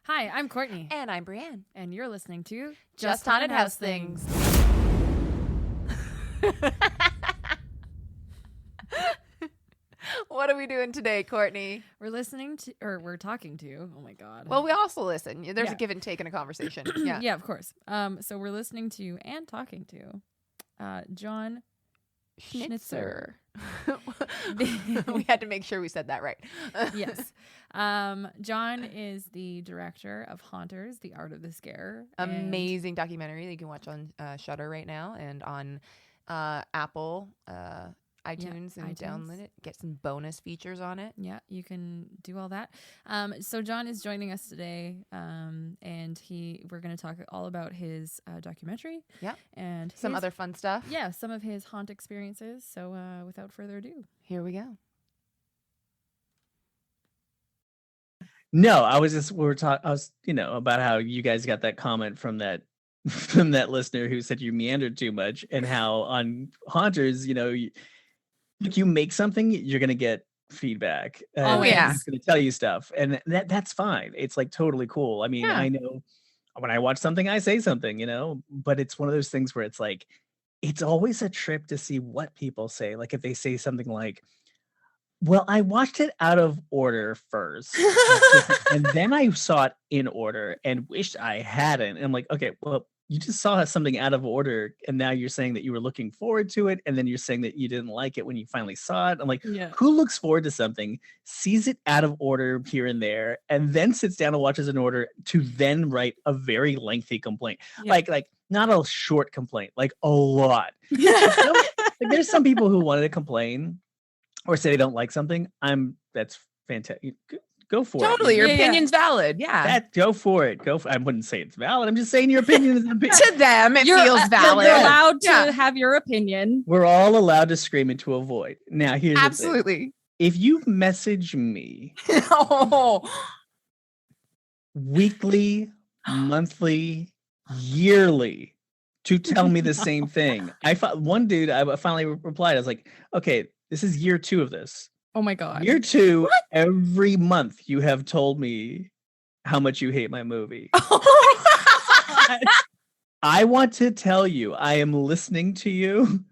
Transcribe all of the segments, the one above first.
Hi, I'm Courtney. And I'm Brienne. And you're listening to Just Haunted House Things. What are we doing today, Courtney? We're talking to, oh my God. Well, we also listen. There's a give and take in a conversation. Yeah. Yeah, of course. So we're listening to and talking to Jon Schnitzer. We had to make sure we said that right. Yes. Jon is the director of Haunters, The Art of the Scare. Amazing documentary that you can watch on Shudder right now and on Apple, iTunes, and download it. Get some bonus features on it. Yeah, you can do all that. So Jon is joining us today, and we're going to talk all about his documentary. Yeah, and some other fun stuff. Yeah, some of his haunt experiences. So without further ado, here we go. No, I was about how you guys got that comment from that listener who said you meandered too much, and how on Haunters, you make something, you're gonna get feedback. Oh yeah, it's gonna tell you stuff, and that's fine. It's like totally cool. I mean, yeah. I know when I watch something, I say something, but it's one of those things where it's like, it's always a trip to see what people say. Like if they say something like, well, I watched it out of order first, and then I saw it in order and wished I hadn't. And I'm like, okay, well, you just saw something out of order, and now you're saying that you were looking forward to it, and then you're saying that you didn't like it when you finally saw it. I'm like, Who looks forward to something, sees it out of order here and there, and then sits down and watches in order to then write a very lengthy complaint? Yeah. Like not a short complaint, like a lot. There's some people who wanted to complain or say they don't like something. That's fantastic. Go for it. Totally. Your opinion's valid. Yeah. Go for it. I wouldn't say it's valid. I'm just saying your opinion is an opinion. To them, it feels valid. You're allowed to have your opinion. We're all allowed to scream into a void. Now, here's absolutely. The thing. If you message me weekly, monthly, yearly to tell me the same thing, one dude, I finally replied. I was like, okay, this is year 2 of this. Oh my God. Year 2, what? Every month you have told me how much you hate my movie. Oh I want to tell you, I am listening to you.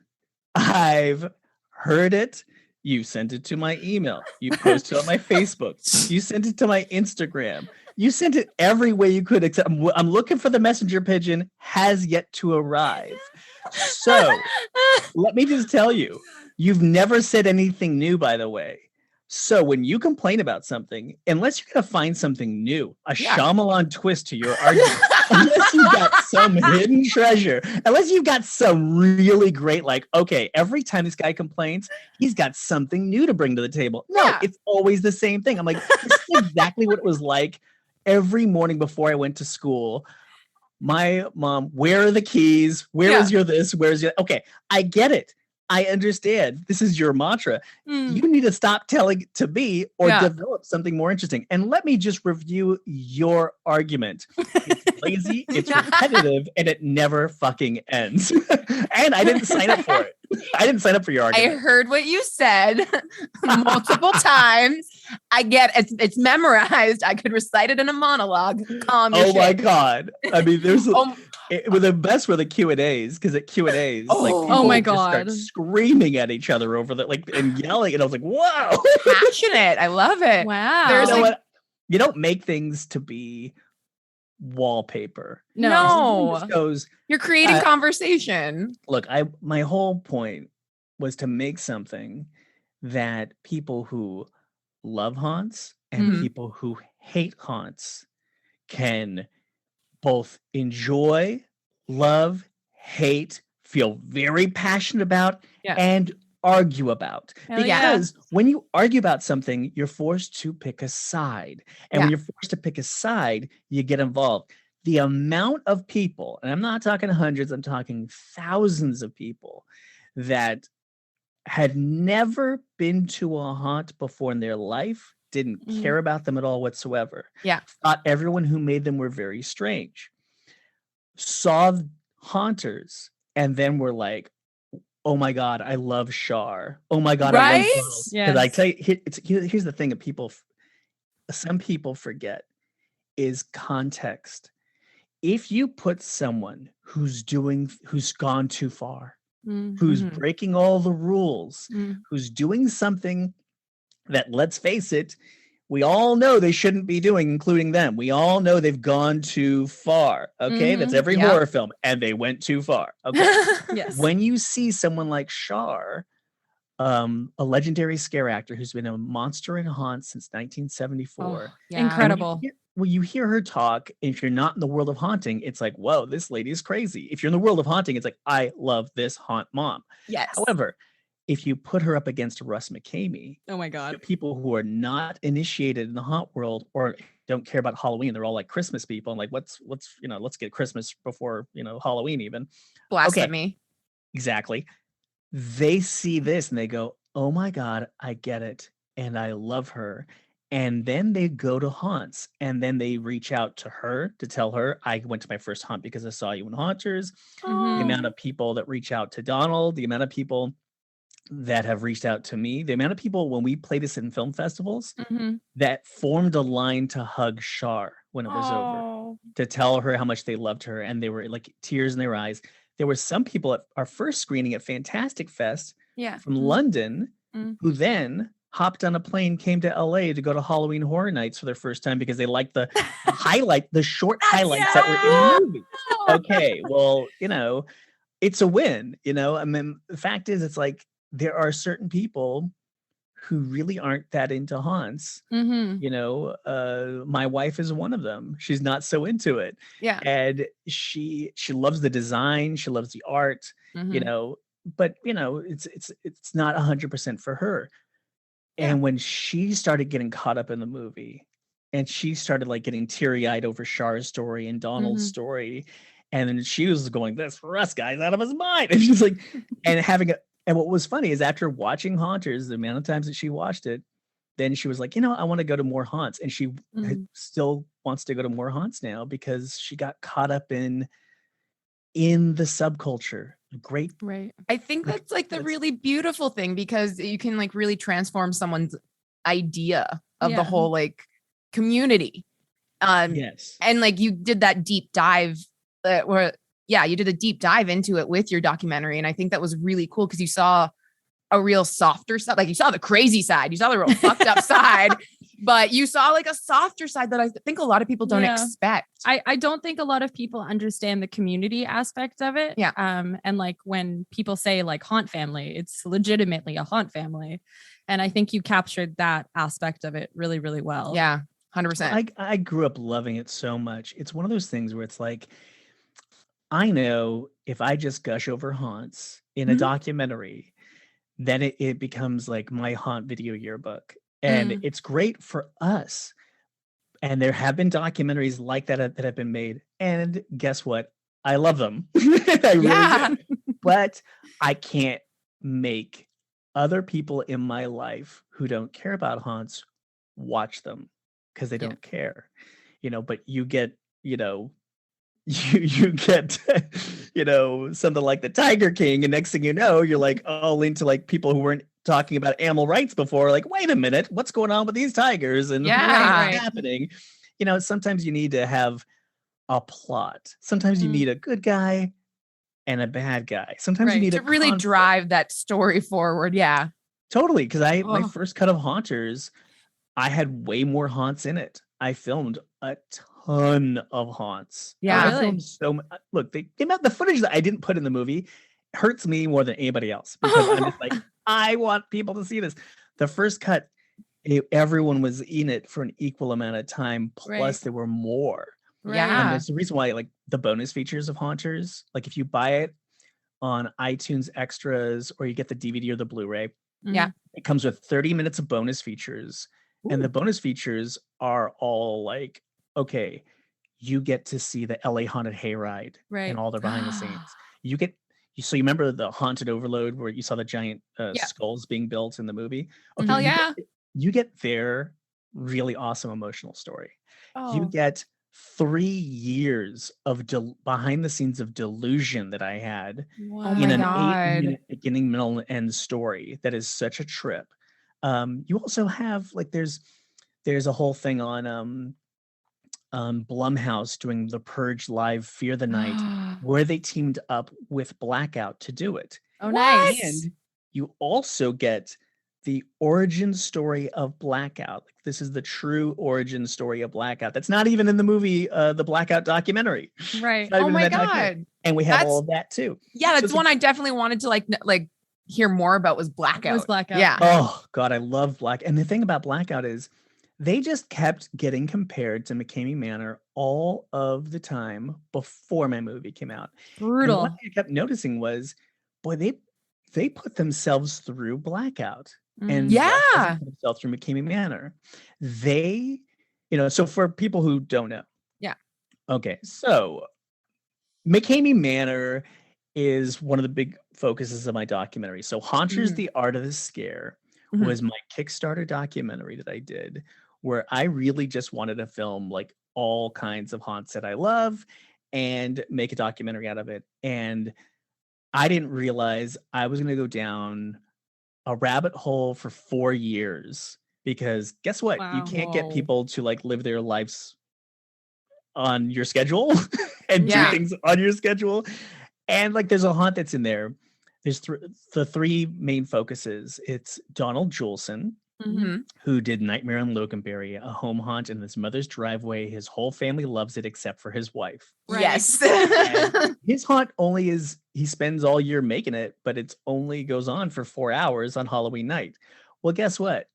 I've heard it. You sent it to my email. You posted it on my Facebook. You sent it to my Instagram. You sent it every way you could, except I'm looking for the messenger pigeon, has yet to arrive. So let me just tell you, you've never said anything new, by the way. So when you complain about something, unless you're going to find something new, a Shyamalan twist to your argument, unless you've got some hidden treasure, unless you've got some really great, like, okay, every time this guy complains, he's got something new to bring to the table. No, it's always the same thing. I'm like, this is exactly what it was like every morning before I went to school. My mom, where are the keys? Where is your this? Where's your... Okay, I get it. I understand. This is your mantra. You need to stop telling it to me or develop something more interesting. And let me just review your argument. It's lazy, it's repetitive, and it never fucking ends. And I didn't sign up for it. I didn't sign up for your argument. I heard what you said multiple times. I get it's memorized. I could recite it in a monologue. My God. I mean, there's the best were the Q&As, because at Q&As, like people my just God, start screaming at each other over that, like, and yelling, and I was like, "Whoa, passionate! I love it." Wow. There's what? You don't make things to be wallpaper. No. Goes, you're creating conversation. Look, my whole point was to make something that people who love haunts and people who hate haunts can both enjoy, love, hate, feel very passionate about, and argue about. Because when you argue about something, you're forced to pick a side. And when you're forced to pick a side, you get involved. The amount of people, and I'm not talking hundreds, I'm talking thousands of people that had never been to a haunt before in their life, didn't care about them at all whatsoever. Thought everyone who made them were very strange. Saw haunters and then were like, oh my God, I love Char. Oh my God, I love girls. Because I tell you, here's the thing that some people forget. is context. If you put someone who's gone too far, who's Mhm. breaking all the rules, who's doing something that, let's face it, we all know they shouldn't be doing, including them. We all know they've gone too far. Okay, that's every Yep. horror film, and they went too far. Okay, Yes. when you see someone like Shar, a legendary scare actor who's been a monster in haunts since 1974, Yeah. Incredible. when you hear her talk, if you're not in the world of haunting, it's like, whoa, this lady is crazy. If you're in the world of haunting, it's like, I love this haunt mom. Yes. However, if you put her up against Russ McKamey, Oh my God. the people who are not initiated in the haunt world or don't care about Halloween, they're all like Christmas people and like, let's let's get Christmas before Halloween even. Blasphemy. Okay, exactly. They see this and they go, oh my God, I get it. And I love her. And then they go to haunts and then they reach out to her to tell her, I went to my first haunt because I saw you in Haunters. The amount of people that reach out to Donald, the amount of people that have reached out to me, the amount of people when we play this in film festivals that formed a line to hug Shar when it was over, to tell her how much they loved her, and they were like tears in their eyes. There were some people at our first screening at Fantastic Fest from London who then hopped on a plane, came to LA to go to Halloween Horror Nights for their first time because they liked the short highlights that were in the movie. Okay, well, it's a win, I mean, the fact is, it's like, there are certain people who really aren't that into haunts. My wife is one of them. She's not so into it. Yeah. And she loves the design, she loves the art, but it's not 100% for her. Yeah. And when she started getting caught up in the movie and she started like getting teary-eyed over Char's story and Donald's story, and then she was going, this Russ guy's out of his mind. And she's like, and what was funny is after watching Haunters, the amount of times that she watched it, then she was like, I want to go to more haunts. And she still wants to go to more haunts now because she got caught up in the subculture. Great. Right. I think that's like the really beautiful thing because you can like really transform someone's idea of the whole like community. Yes. And like you did that deep dive you did a deep dive into it with your documentary. And I think that was really cool because you saw a real softer side. Like you saw the crazy side, you saw the real fucked up side, but you saw like a softer side that I think a lot of people don't expect. I don't think a lot of people understand the community aspect of it. Yeah. And like when people say like haunt family, it's legitimately a haunt family. And I think you captured that aspect of it really, really well. Yeah. 100%. I grew up loving it so much. It's one of those things where it's like, I know if I just gush over haunts in a documentary, then it becomes like my haunt video yearbook. And it's great for us. And there have been documentaries like that have been made. And guess what? I love them. I really do. But I can't make other people in my life who don't care about haunts watch them because they don't care. But you get, you get something like the Tiger King, and next thing you know, you're like all into like people who weren't talking about animal rights before, like, wait a minute, what's going on with these tigers and what's happening? Sometimes you need to have a plot. Sometimes you need a good guy and a bad guy. Sometimes you need to really drive that story forward. Yeah, totally. Because my first cut of Haunters, I had way more haunts in it. I filmed a ton of haunts. Yeah, I filmed so much. Look, the footage that I didn't put in the movie hurts me more than anybody else because I'm just like, I want people to see this. The first cut, everyone was in it for an equal amount of time. Plus, there were more. Yeah, and there's the reason why, like the bonus features of Haunters, like if you buy it on iTunes Extras or you get the DVD or the Blu-ray, it comes with 30 minutes of bonus features. Ooh. And the bonus features are all like, okay, you get to see the LA Haunted Hayride and all their behind the scenes. So you remember the Haunted Overload where you saw the giant skulls being built in the movie? Okay, hell yeah. You get their really awesome emotional story. You get 3 years of behind the scenes of delusion that I had in an 8-minute beginning, middle, and end story. That is such a trip. You also have like there's a whole thing on Blumhouse doing the Purge live Fear the Night, where they teamed up with Blackout to do it. Oh, nice. And you also get the origin story of Blackout. Like, this is the true origin story of Blackout. That's not even in the movie, the Blackout documentary. Right. Oh my God. And we have all of that too. Yeah, that's one I definitely wanted to like hear more about was Blackout. Was Blackout. Yeah. Oh God, I love And the thing about Blackout is they just kept getting compared to McCamey Manor all of the time before my movie came out. Brutal. And what I kept noticing was, boy, they put themselves through Blackout. And yeah, put themselves through McCamey Manor. They, so for people who don't know. Yeah. Okay. So McCamey Manor is one of the big focuses of my documentary. So Haunters, the Art of the Scare was my Kickstarter documentary that I did, where I really just wanted to film like all kinds of haunts that I love and make a documentary out of it. And I didn't realize I was going to go down a rabbit hole for 4 years, because guess what? Wow. You can't get people to like live their lives on your schedule and do things on your schedule. And like, there's a haunt that's in there. There's the three main focuses. It's Donald Juleson, who did Nightmare on Loganberry, a home haunt in his mother's driveway. His whole family loves it except for his wife. Right. Yes. His haunt he spends all year making it, but it only goes on for 4 hours on Halloween night. Well, guess what?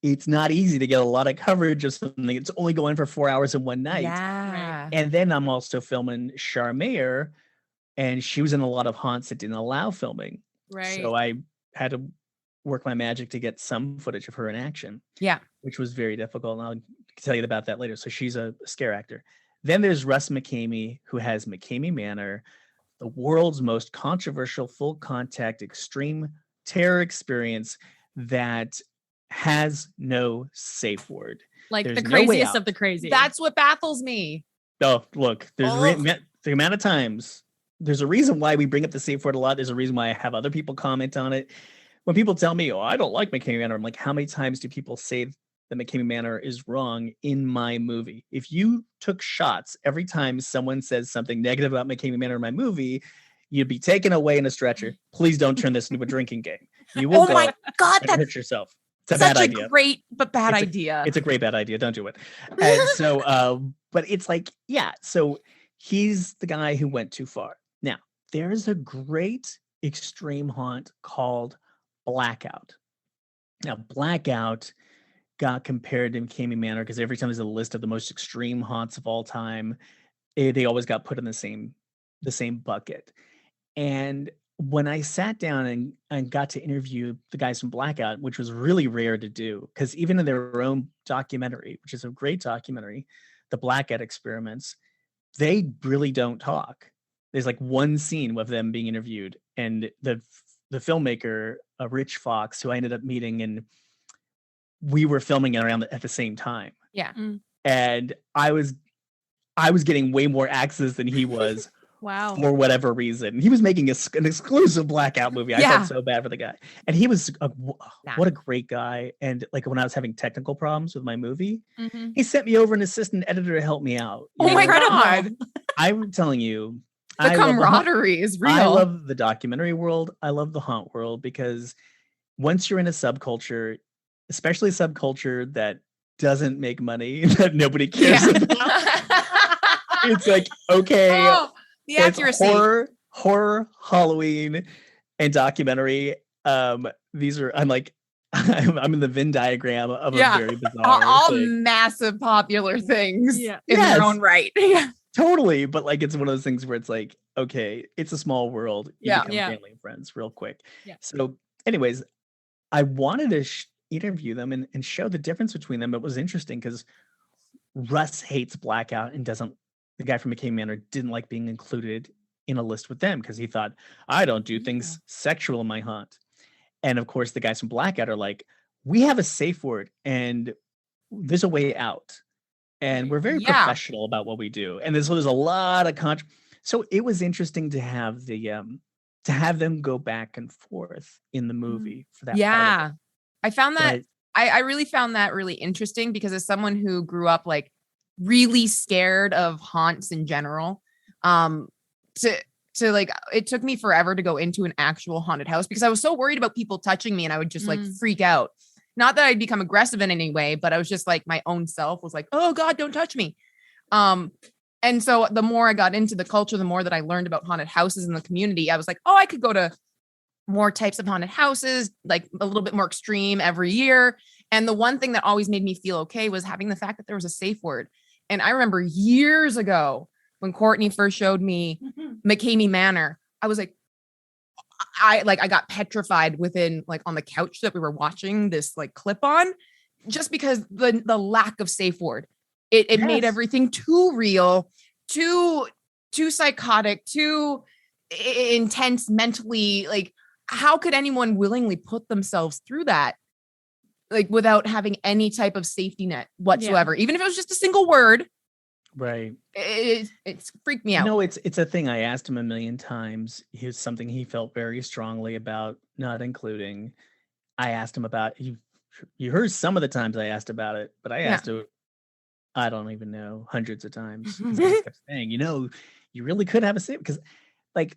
It's not easy to get a lot of coverage of something. It's only going for 4 hours in one night. Yeah. And then I'm also filming Charmaire, and she was in a lot of haunts that didn't allow filming. Right. So I had to work my magic to get some footage of her in action. Yeah. Which was very difficult. And I'll tell you about that later. So she's a scare actor. Then there's Russ McCamey, who has McCamey Manor, the world's most controversial full contact extreme terror experience that has no safe word. Like There's the no way craziest out. of the crazy. That's what baffles me. Oh, look, there's the amount of times. There's a reason why we bring up the safe word a lot. There's a reason why I have other people comment on it. When people tell me, oh, I don't like McCamey Manor, I'm like, how many times do people say that McCamey Manor is wrong in my movie? If you took shots every time someone says something negative about McCamey Manor in my movie, you'd be taken away in a stretcher. Please don't turn this into a drinking game. You will Oh my God, and hurt yourself. It's a such bad idea. Great but bad idea. It's a great bad idea. Don't do it. And so, but it's like, yeah. So he's the guy who went too far. Now, there's a great extreme haunt called Blackout. Now, Blackout got compared to McCamey Manor because every time there's a list of the most extreme haunts of all time, they always got put in the same bucket. And when I sat down and got to interview the guys from Blackout, which was really rare to do, because even in their own documentary, which is a great documentary, the Blackout Experiments, they really don't talk. There's like one scene with them being interviewed, and the filmmaker, Rich Fox, who I ended up meeting, and we were filming it around at the same time. Yeah. And I was getting way more access than he was. Wow. For whatever reason. He was making an exclusive Blackout movie. I felt so bad for the guy. And he was what a great guy. And like when I was having technical problems with my movie, he sent me over an assistant editor to help me out. Oh my God. I'm telling you, the camaraderie is real. I love the documentary world. I love the haunt world, because once you're in a subculture, especially a subculture that doesn't make money, that nobody cares about, it's like, okay. The accuracy. Horror, Halloween, and documentary. These are, I'm like, I'm in the Venn diagram of a very bizarre all thing. Massive popular things in their own right. Totally. But like, it's one of those things where it's like, okay, it's a small world. You become family and friends real quick. Yeah. So anyways, I wanted to interview them and show the difference between them. It was interesting because Russ hates Blackout and the guy from McCamey Manor didn't like being included in a list with them because he thought, I don't do things sexual in my haunt. And of course, the guys from Blackout are like, we have a safe word and there's a way out. And we're very professional about what we do. And there's a lot of so it was interesting to have to have them go back and forth in the movie for that. Yeah. I found that I really found that really interesting, because as someone who grew up like really scared of haunts in general. To like, it took me forever to go into an actual haunted house because I was so worried about people touching me and I would just like freak out. Not that I'd become aggressive in any way, but I was just like, my own self was like, oh God, don't touch me. And so the more I got into the culture, the more that I learned about haunted houses in the community, I was like, oh, I could go to more types of haunted houses, like a little bit more extreme every year. And the one thing that always made me feel okay was having the fact that there was a safe word. And I remember years ago when Courtney first showed me McCamey Manor, I was like, I got petrified within like on the couch that we were watching this like clip on, just because the lack of safe word. It made everything too real, too psychotic, too intense mentally. Like, how could anyone willingly put themselves through that, like without having any type of safety net whatsoever? Even if it was just a single word. Right. It's freaked me out. No, it's a thing I asked him a million times. Here's something he felt very strongly about not including. I asked him about, you heard some of the times I asked about it, but I asked him, I don't even know, hundreds of times. I just kept saying, you really could have a safe, because like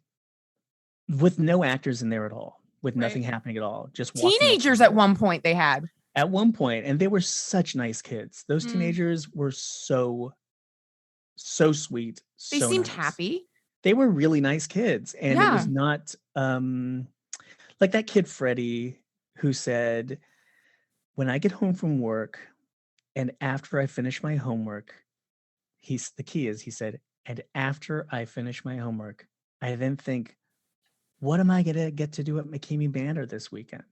with no actors in there at all, with nothing happening at all, just teenagers at one point they had. At one point, and they were such nice kids. Those teenagers were so sweet. They seemed happy. They were really nice kids. And it was not like that kid Freddie who said, when I get home from work and after I finish my homework, he said, and after I finish my homework, I then think, what am I gonna get to do at McCamey Manor this weekend?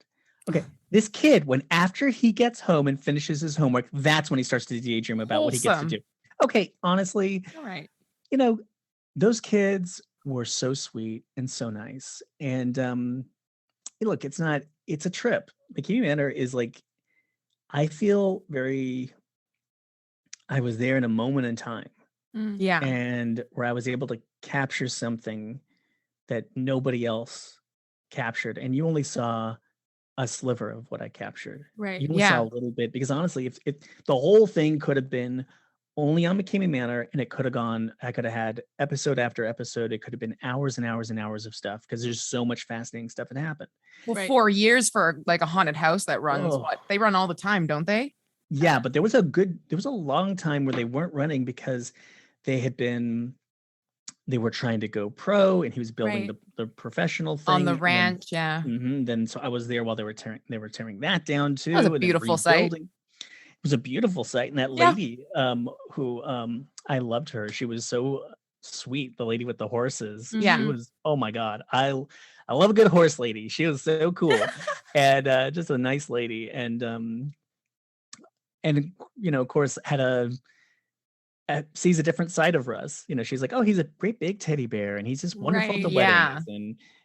Okay, this kid, when after he gets home and finishes his homework, that's when he starts to daydream about what he gets to do. Okay, honestly, all right. Those kids were so sweet and so nice. And look, it's a trip. McCamey Manor is like, I feel I was there in a moment in time. Yeah. And where I was able to capture something that nobody else captured. And you only saw a sliver of what I captured. Right. You only saw a little bit, because honestly, if the whole thing could have been only on McCamey Manor, and it could have gone, I could have had episode after episode. It could have been hours and hours and hours of stuff, because there's so much fascinating stuff that happened. Well, 4 years for like a haunted house that runs they run all the time, don't they? Yeah, but there was a long time where they weren't running because they were trying to go pro, and he was building the professional thing on the ranch. Then so I was there while they were tearing that down too. That was a beautiful site. It was a beautiful site, and that lady, who I loved her. She was so sweet. The lady with the horses. Yeah, she was. Oh my God, I love a good horse lady. She was so cool, and just a nice lady, and of course sees a different side of Russ. She's like, oh, he's a great big teddy bear, and he's just wonderful at the weddings,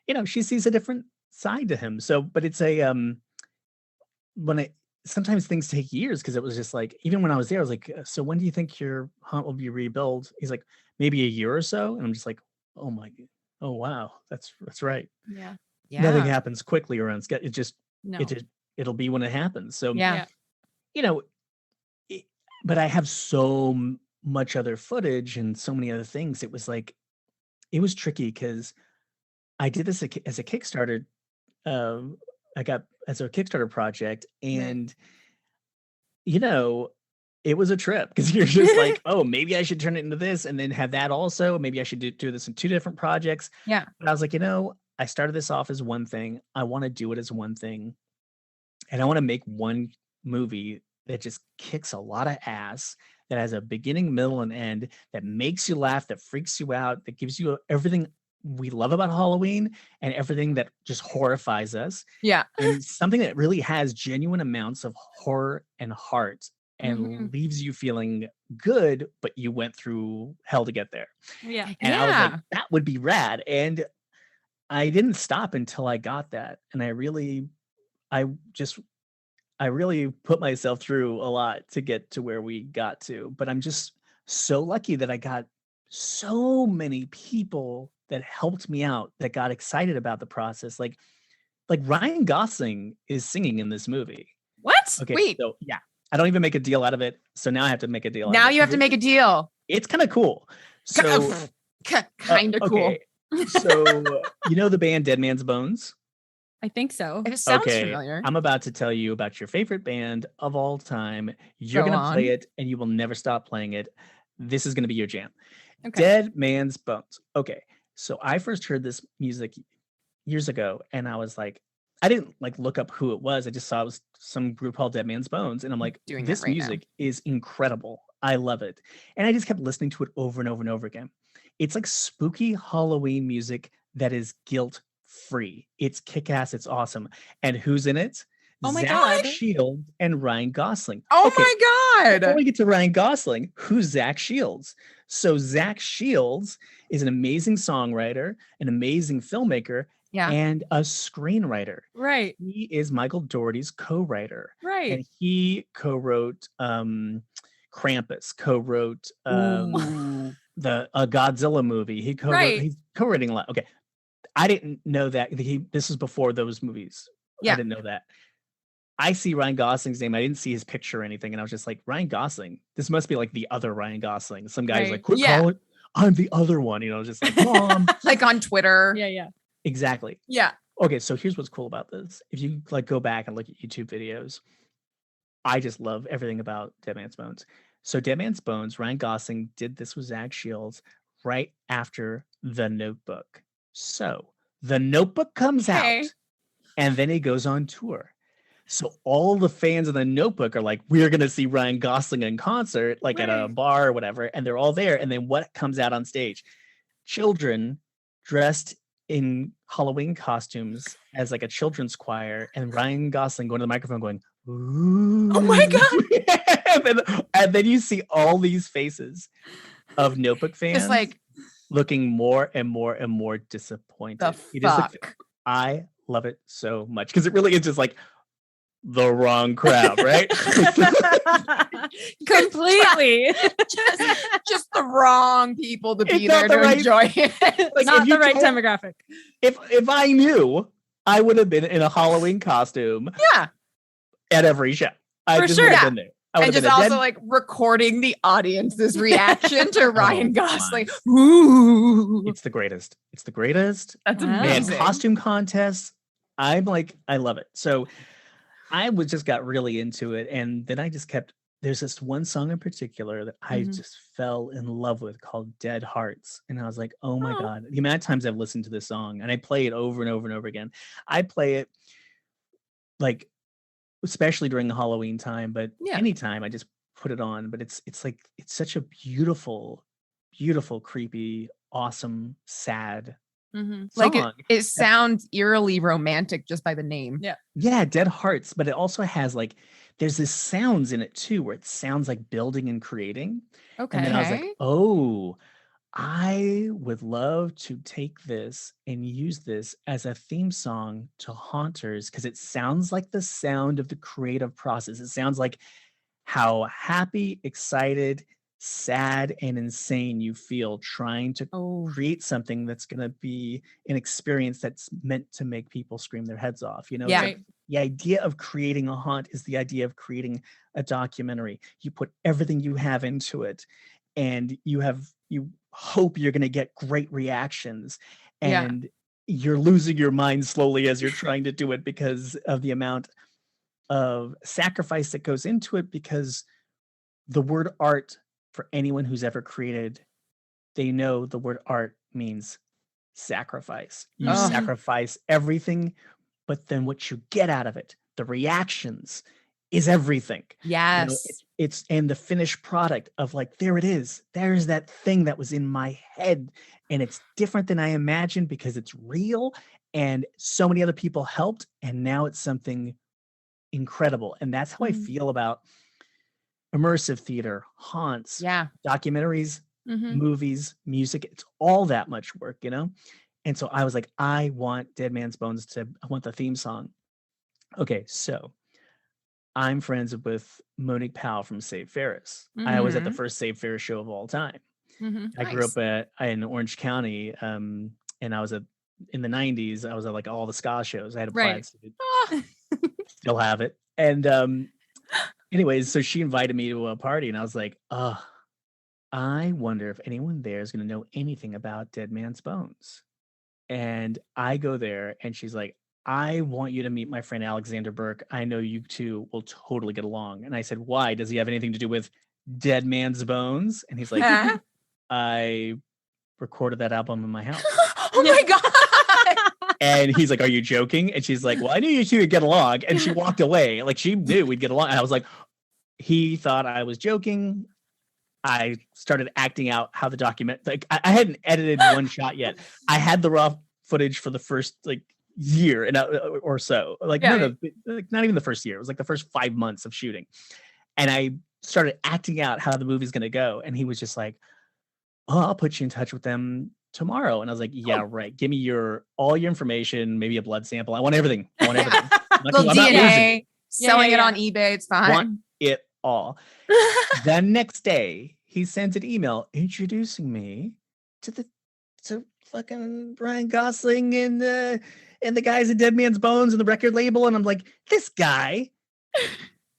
and she sees a different side to him. So, but it's sometimes things take years, because it was just like, even when I was there, I was like, so when do you think your haunt will be rebuilt? He's like, maybe a year or so. And I'm just like, oh wow, that's right. Yeah. Nothing happens quickly around it'll be when it happens. So but I have so much other footage and so many other things. It was like, it was tricky, because I did this as a Kickstarter. I got as a Kickstarter project, and it was a trip, because you're just like, oh, maybe I should turn it into this and then have that also. Maybe I should do this in 2 different projects. Yeah. But I was like, I started this off as one thing. I want to do it as one thing, and I want to make one movie that just kicks a lot of ass, that has a beginning, middle, and end, that makes you laugh, that freaks you out, that gives you everything we love about Halloween and everything that just horrifies us. Yeah. And something that really has genuine amounts of horror and heart, and leaves you feeling good, but you went through hell to get there. Yeah. And I was like, that would be rad. And I didn't stop until I got that. And I really put myself through a lot to get to where we got to. But I'm just so lucky that I got so many people that helped me out, that got excited about the process. Like Ryan Gosling is singing in this movie. What? Okay, wait. So, yeah. I don't even make a deal out of it. So now I have to make a deal. Now you have to make a deal. It's kind of cool. So kind of cool. So the band Dead Man's Bones? I think so. It sounds familiar. I'm about to tell you about your favorite band of all time. You're going to play it and you will never stop playing it. This is going to be your jam. Okay. Dead Man's Bones. Okay. So I first heard this music years ago and I was like, I didn't like look up who it was. I just saw it was some group called Dead Man's Bones. And I'm like, this music is incredible. I love it. And I just kept listening to it over and over and over again. It's like spooky Halloween music that is guilt-free. It's kick-ass. It's awesome. And who's in it? Oh my Zach God. Shields and Ryan Gosling. Oh my God. Before we get to Ryan Gosling, who's Zach Shields? So Zach Shields is an amazing songwriter, an amazing filmmaker, and a screenwriter. Right. He is Michael Dougherty's co-writer. Right. And he co-wrote Krampus, co-wrote the Godzilla movie. He co-wrote, he's co-writing a lot. Okay. I didn't know that. This was before those movies. Yeah. I didn't know that. I see Ryan Gosling's name. I didn't see his picture or anything. And I was just like, Ryan Gosling? This must be like the other Ryan Gosling. Some guy's like, quit calling. I'm the other one. Just like, Mom. Like on Twitter. Yeah. Exactly. Yeah. Okay. So here's what's cool about this. If you like go back and look at YouTube videos, I just love everything about Dead Man's Bones. So Dead Man's Bones, Ryan Gosling did this with Zach Shields right after The Notebook. So The Notebook comes out and then he goes on tour. So all the fans of The Notebook are like, we're going to see Ryan Gosling in concert, like at a bar or whatever. And they're all there. And then what comes out on stage? Children dressed in Halloween costumes as like a children's choir, and Ryan Gosling going to the microphone going, ooh. Oh my God. and then you see all these faces of Notebook fans just like looking more and more and more disappointed. I love it so much because it really is just like the wrong crowd, right? Completely. just the wrong people to be there to enjoy it. Like, not the right demographic. If I knew, I would have been in a Halloween costume. Yeah. At every show. I just would have been there. And just also like recording the audience's reaction to Ryan Gosling. Ooh. It's the greatest. It's the greatest. That's amazing. Man, costume contests. I love it. So I just got really into it. And then I just there's this one song in particular that I just fell in love with called Dead Hearts. And I was like, oh my God, the amount of times I've listened to this song, and I play it over and over and over again. I play it like, especially during the Halloween time, but anytime I just put it on. But it's like, it's such a beautiful, beautiful, creepy, awesome, sad song. Like it sounds eerily romantic just by the name. Yeah, Dead Hearts. But it also has like, there's this sounds in it too, where it sounds like building and creating. Okay. And then I was like, oh, I would love to take this and use this as a theme song to Haunters, because it sounds like the sound of the creative process. It sounds like how happy, excited, sad, and insane you feel trying to create something that's going to be an experience that's meant to make people scream their heads off. The idea of creating a haunt is the idea of creating a documentary. You put everything you have into it, and you hope you're going to get great reactions, and you're losing your mind slowly as you're trying to do it because of the amount of sacrifice that goes into it. Because the word art, for anyone who's ever created, they know the word art means sacrifice. You sacrifice everything, but then what you get out of it, the reactions, is everything. Yes. It's and the finished product of like, there it is. There's that thing that was in my head, and it's different than I imagined because it's real, and so many other people helped, and now it's something incredible. And that's how I feel about immersive theater, haunts, documentaries, movies, music. It's all that much work, And so I was like, I want Dead Man's Bones I want the theme song. Okay, so I'm friends with Monique Powell from Save Ferris. I was at the first Save Ferris show of all time. I grew up in Orange County, and I was in the 90s. I was at like all the ska shows. I had a plaid suit. Still have it. And anyways, so she invited me to a party, and I was like, I wonder if anyone there is going to know anything about Dead Man's Bones. And I go there, and she's like, I want you to meet my friend Alexander Burke. I know you two will totally get along. And I said, why? Does he have anything to do with Dead Man's Bones? And he's like, I recorded that album in my house. Oh my God. And he's like, are you joking? And she's like, well, I knew you two would get along. And she walked away. Like, she knew we'd get along. And I was like, he thought I was joking. I started acting out how the document, like, I hadn't edited one shot yet. I had the raw footage for the first like year and or so, like, not even the first year. It was like the first 5 months of shooting. And I started acting out how the movie's going to go. And he was just like, oh, I'll put you in touch with them tomorrow. And I was like, yeah, right. Give me all your information, maybe a blood sample. I want everything. I want everything. Little DNA, selling it on eBay. It's fine. Want it all. The next day, he sends an email introducing me to fucking Ryan Gosling and the guys at Dead Man's Bones and the record label. And I'm like, this guy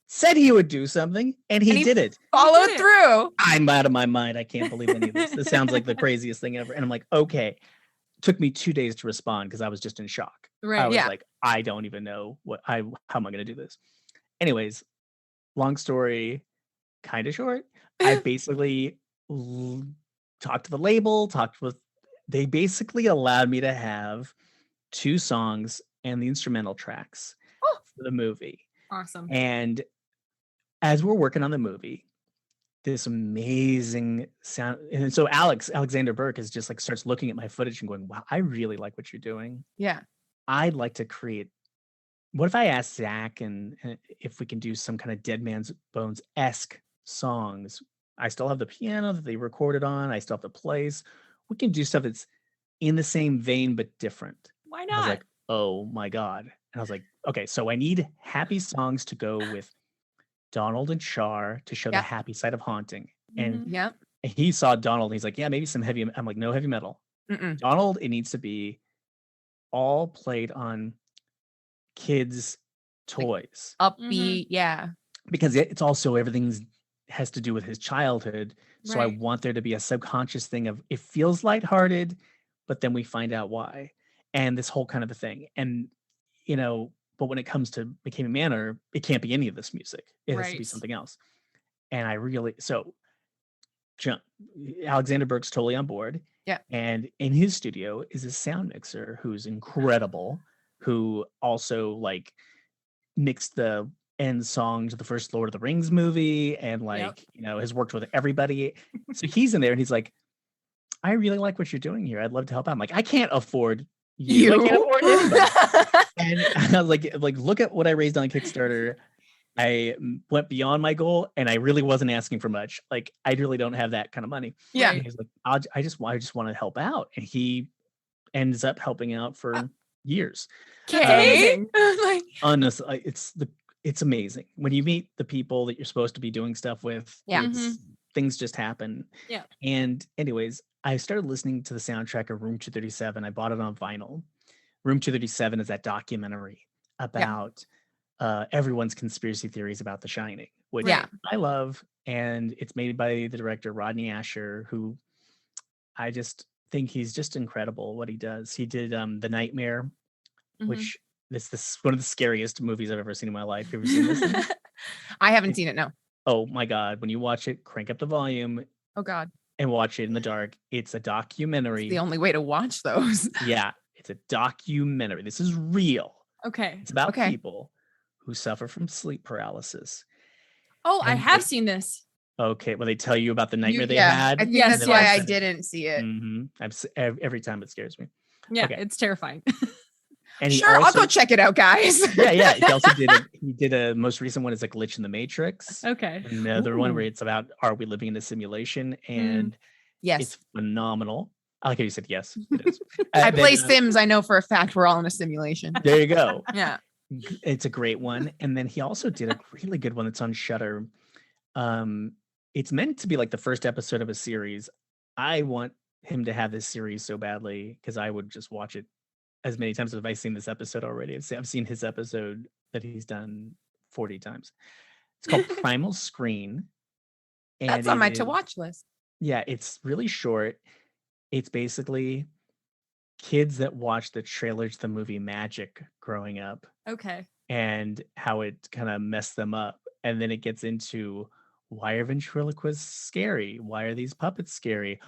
said he would do something, and he did it. Followed through. I'm out of my mind. I can't believe any of this. This sounds like the craziest thing ever. And I'm like, okay. Took me 2 days to respond because I was just in shock. Right. I was like, I don't even know how am I going to do this? Anyways, long story, kind of short. I basically talked to the label, they basically allowed me to have 2 songs and the instrumental tracks for the movie. Awesome. And as we're working on the movie, this amazing sound. And so Alexander Burke is just like starts looking at my footage and going, wow, I really like what you're doing. Yeah. I'd like to create. What if I ask Zach and if we can do some kind of Dead Man's Bones-esque songs? I still have the piano that they recorded on. I still have the place. We can do stuff that's in the same vein, but different. Why I was not? like, oh my God. And I was like, okay, so I need happy songs to go with Donald and Char to show the happy side of haunting. And he saw Donald and he's like, yeah, maybe some heavy. I'm like, no heavy metal. Donald, it needs to be all played on kids' toys. Like upbeat, because it's also everything's has to do with his childhood. So I want there to be a subconscious thing of it feels lighthearted, but then we find out why. And this whole kind of a thing. And, but when it comes to McCabe Manor, it can't be any of this music. It has to be something else. And Alexander Burke's totally on board. Yeah. And in his studio is a sound mixer who's incredible, who also like mixed the end song to the first Lord of the Rings movie and has worked with everybody. So he's in there and he's like, I really like what you're doing here. I'd love to help out. I'm like, I can't afford you. I can't afford anybody. And I was like, look at what I raised on Kickstarter. I went beyond my goal and I really wasn't asking for much. Like, I really don't have that kind of money. Yeah. And he's like, I just want to help out. And he ends up helping out for years. Okay. Honestly, it's amazing when you meet the people that you're supposed to be doing stuff with. Yeah. Things just happen. Yeah. And anyways, I started listening to the soundtrack of Room 237. I bought it on vinyl. Room 237 is that documentary about everyone's conspiracy theories about The Shining, which I love. And it's made by the director, Rodney Asher, who I just think he's just incredible what he does. He did The Nightmare, which this is one of the scariest movies I've ever seen in my life. Have you seen this? I haven't seen it, no. Oh my God. When you watch it, crank up the volume. Oh God. And watch it in the dark. It's a documentary. It's the only way to watch those. Yeah. It's a documentary. This is real. Okay. It's about people who suffer from sleep paralysis. Oh, and I have seen this. Okay. Well, they tell you about the nightmare they had. I think that's why I didn't see it. Every time it scares me. Yeah. It's terrifying. And I'll go check it out, guys. Yeah. He also did a most recent one is like Glitch in the Matrix. Okay. And the other one where it's about, are we living in a simulation? And it's phenomenal. I like how you said yes. It is. I play Sims. I know for a fact we're all in a simulation. There you go. Yeah. It's a great one. And then he also did a really good one that's on Shudder. It's meant to be like the first episode of a series. I want him to have this series so badly because I would just watch it as many times as I've seen this episode already. I've seen his episode that he's done 40 times. It's called Primal Screen. And That's on my it to is- watch list. Yeah, it's really short. It's basically kids that watched the trailer to the movie Magic growing up Okay. and how it kind of messed them up. And then it gets into, why are ventriloquists scary? Why are these puppets scary?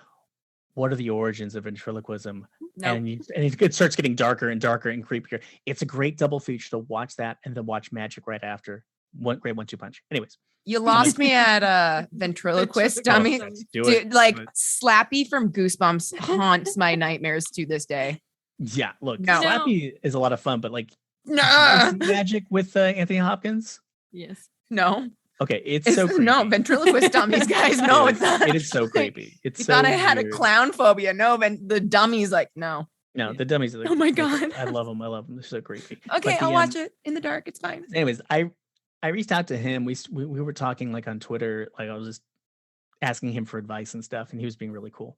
What are the origins of ventriloquism? Nope. And it starts getting darker and darker and creepier. It's a great double feature to watch that and then watch Magic right after. One great 1-2 punch. Anyways, You lost me at ventriloquist dummy. let's do it. Dude, like Do it. Slappy from Goosebumps haunts my nightmares to this day. Yeah, look, No. Slappy is a lot of fun, but like No, Magic with Anthony Hopkins. Yes. no, Okay, it's so creepy. no ventriloquist dummies, guys. No, It it's is- not. It is so creepy. It's You so thought I had a weird. clown phobia. No, the dummies like no. No, the dummies are Oh my they're- God. I love them. They're so creepy. Okay, But I'll the, watch it in the dark. It's fine. Anyways, I reached out to him. We were talking like on Twitter. Like I was just asking him for advice and stuff, and he was being really cool.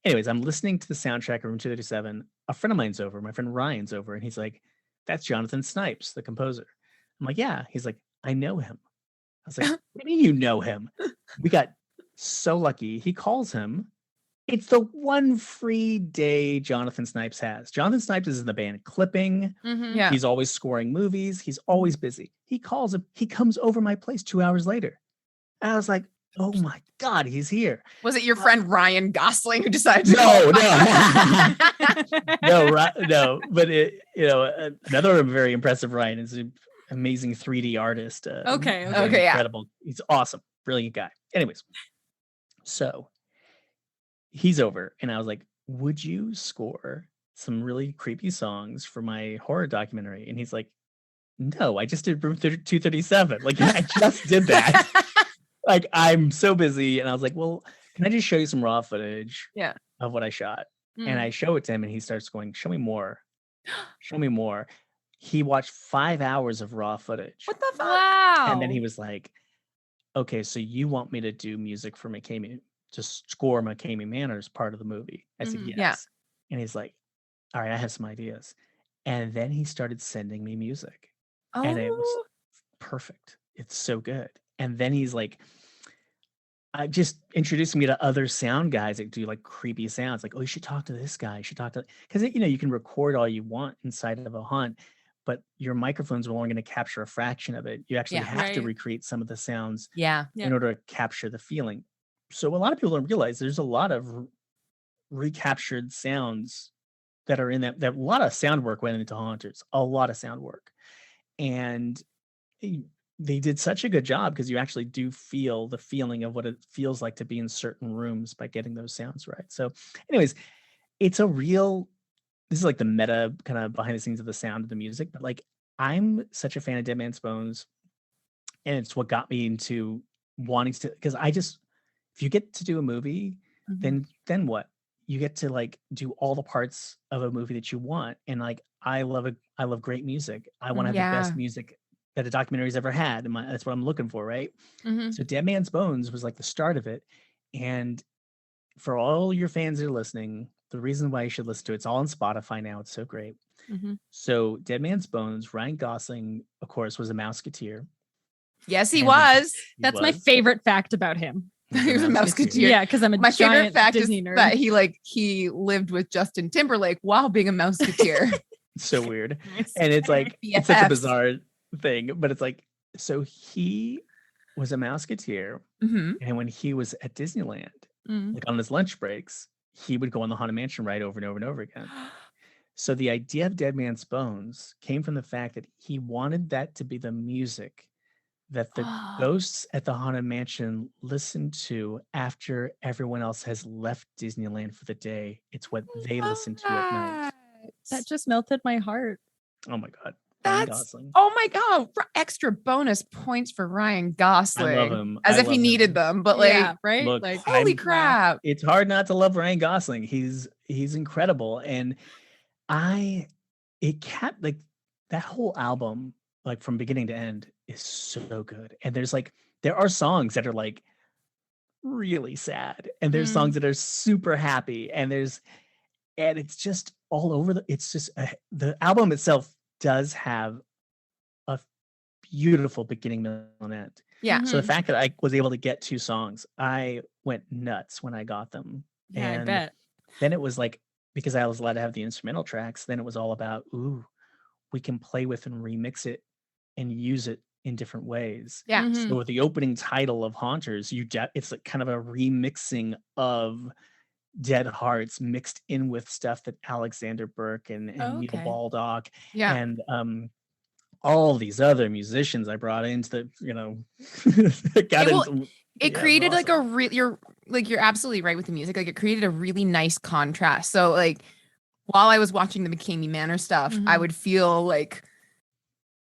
Anyways, I'm listening to the soundtrack of Room 237. A friend of mine's over. My friend Ryan's over, and he's like, "That's Jonathan Snipes, the composer." I'm like, "Yeah." He's like, "I know him." I was like, "What do you mean you know him?" We got so lucky. He calls him. It's the one free day Jonathan Snipes has. Jonathan Snipes is in the band Clipping. Mm-hmm. Yeah. He's always scoring movies. He's always busy. He calls him. He comes over my place 2 hours later. And I was like, oh my God, he's here. Was it your friend Ryan Gosling who decided to No, call? no. But another very impressive Ryan is an amazing 3D artist. Okay, Okay, yeah. Incredible. He's awesome. Brilliant guy. Anyways, so he's over. And I was like, would you score some really creepy songs for my horror documentary? And he's like, no, I just did Room 237. Like, I just did that. Like, I'm so busy. And I was like, well, can I just show you some raw footage Yeah. of what I shot? Mm. And I show it to him and he starts going, show me more. Show me more. He watched 5 hours of raw footage. What the fuck? Wow. And then he was like, okay, so you want me to do music for McCamey, to score McCamey Manor as part of the movie? I said, Mhm. yes. Yeah. And he's like, all right, I have some ideas. And then he started sending me music. Oh, And it was perfect. It's so good. And then he's like, I just introducing me to other sound guys that do like creepy sounds. Like, oh, you should talk to this guy. You should talk to, because you can record all you want inside of a haunt, but your microphones are only going to capture a fraction of it. You actually Yeah. have to Right. recreate some of the sounds yeah. Yeah. in order to capture the feeling. So a lot of people don't realize there's a lot of recaptured sounds that are in that a lot of sound work went into Haunters, a lot of sound work. And they did such a good job because you actually do feel the feeling of what it feels like to be in certain rooms by getting those sounds right. So anyways, it's this is like the meta kind of behind the scenes of the sound of the music, but like I'm such a fan of Dead Man's Bones, and it's what got me into wanting to, because if you get to do a movie, Mhm. then what? You get to like do all the parts of a movie that you want. And like I love great music. I want to have the Yeah. best music that a documentary's ever had. And that's what I'm looking for, right? Mhm. So Dead Man's Bones was like the start of it. And for all your fans that are listening, the reason why you should listen to it's all on Spotify now. It's so great. Mhm. So Dead Man's Bones, Ryan Gosling, of course, was a Mouseketeer. Yes, he And was. He That's my was. favorite fact about him. He was a Mouseketeer. Yeah, because I'm a My favorite giant fact Disney is nerd. that he lived with Justin Timberlake while being a Mouseketeer. So weird. Nice. And it's like it's such a BFFs. bizarre thing, but it's like, so he was a Mouseketeer, hmm and when he was at Disneyland, Mm. like on his lunch breaks, he would go on the Haunted Mansion ride over and over and over again. So the idea of Dead Man's Bones came from the fact that he wanted that to be the music that the ghosts at the Haunted Mansion listen to after everyone else has left Disneyland for the day. It's what they listen to at night. That just melted my heart. Oh my God. Ryan That's Gosling. oh my god! Extra bonus points for Ryan Gosling. I love him. As I if he love needed him. them, but like, yeah, right? look, like holy I'm- crap! It's hard not to love Ryan Gosling. He's incredible. And it kept like that whole album, like from beginning to end, is so good. And there are songs that are like really sad, and there's Mm. songs that are super happy, and it's just all over it's just the album itself does have a beautiful beginning, middle, and end. Yeah. So the Mhm. fact that I was able to get 2 songs, I went nuts when I got them. Yeah, I And bet. then it was like, because I was allowed to have the instrumental tracks, then it was all about, ooh, we can play with and remix it and use it in different ways. Yeah. Mhm. So with the opening title of Haunters, it's like kind of a remixing of Dead Hearts mixed in with stuff that Alexander Burke and Oh, Neil okay. Baldock Yeah. and all these other musicians I brought into the, got It will- into. It Yeah, created like a awesome. real, you're absolutely right with the music. Like it created a really nice contrast. So like while I was watching the McCamey Manor stuff, I Mhm. would feel like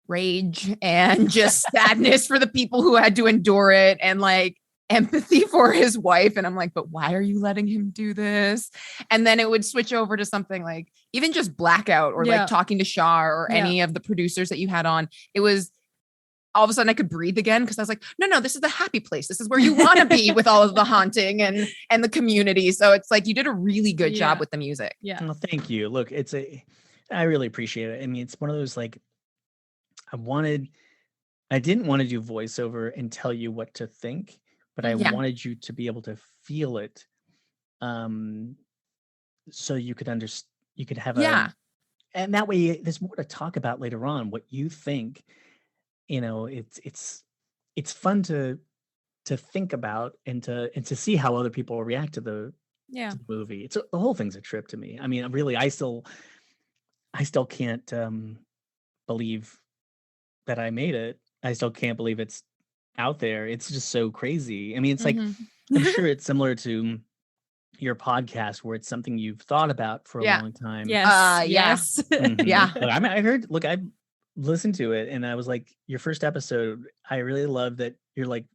rage and just sadness for the people who had to endure it and like empathy for his wife. And I'm like, but why are you letting him do this? And then it would switch over to something like even just Blackout or Yeah. like talking to Shah or Yeah. any of the producers that you had on. It was all of a sudden I could breathe again because I was like, no, this is the happy place. This is where you want to be with all of the haunting and the community. So it's like you did a really good job Yeah. with the music. Yeah. Well, thank you. Look, I really appreciate it. I mean, it's one of those like, I didn't want to do voiceover and tell you what to think, but I Yeah. wanted you to be able to feel it, so you could you could have Yeah. and that way there's more to talk about later on. What you think, it's fun to think about and to see how other people react to the Yeah. movie. The whole thing's a trip to me. I mean, really, I still can't believe that I made it. I still can't believe it's out there. It's just so crazy. I mean, it's like, Mhm. I'm sure it's similar to your podcast where it's something you've thought about for a Yeah. long time. Yes. Yeah. Yes. Mhm. Yeah. Look, I listened to it and I was like, your first episode, I really love that you're like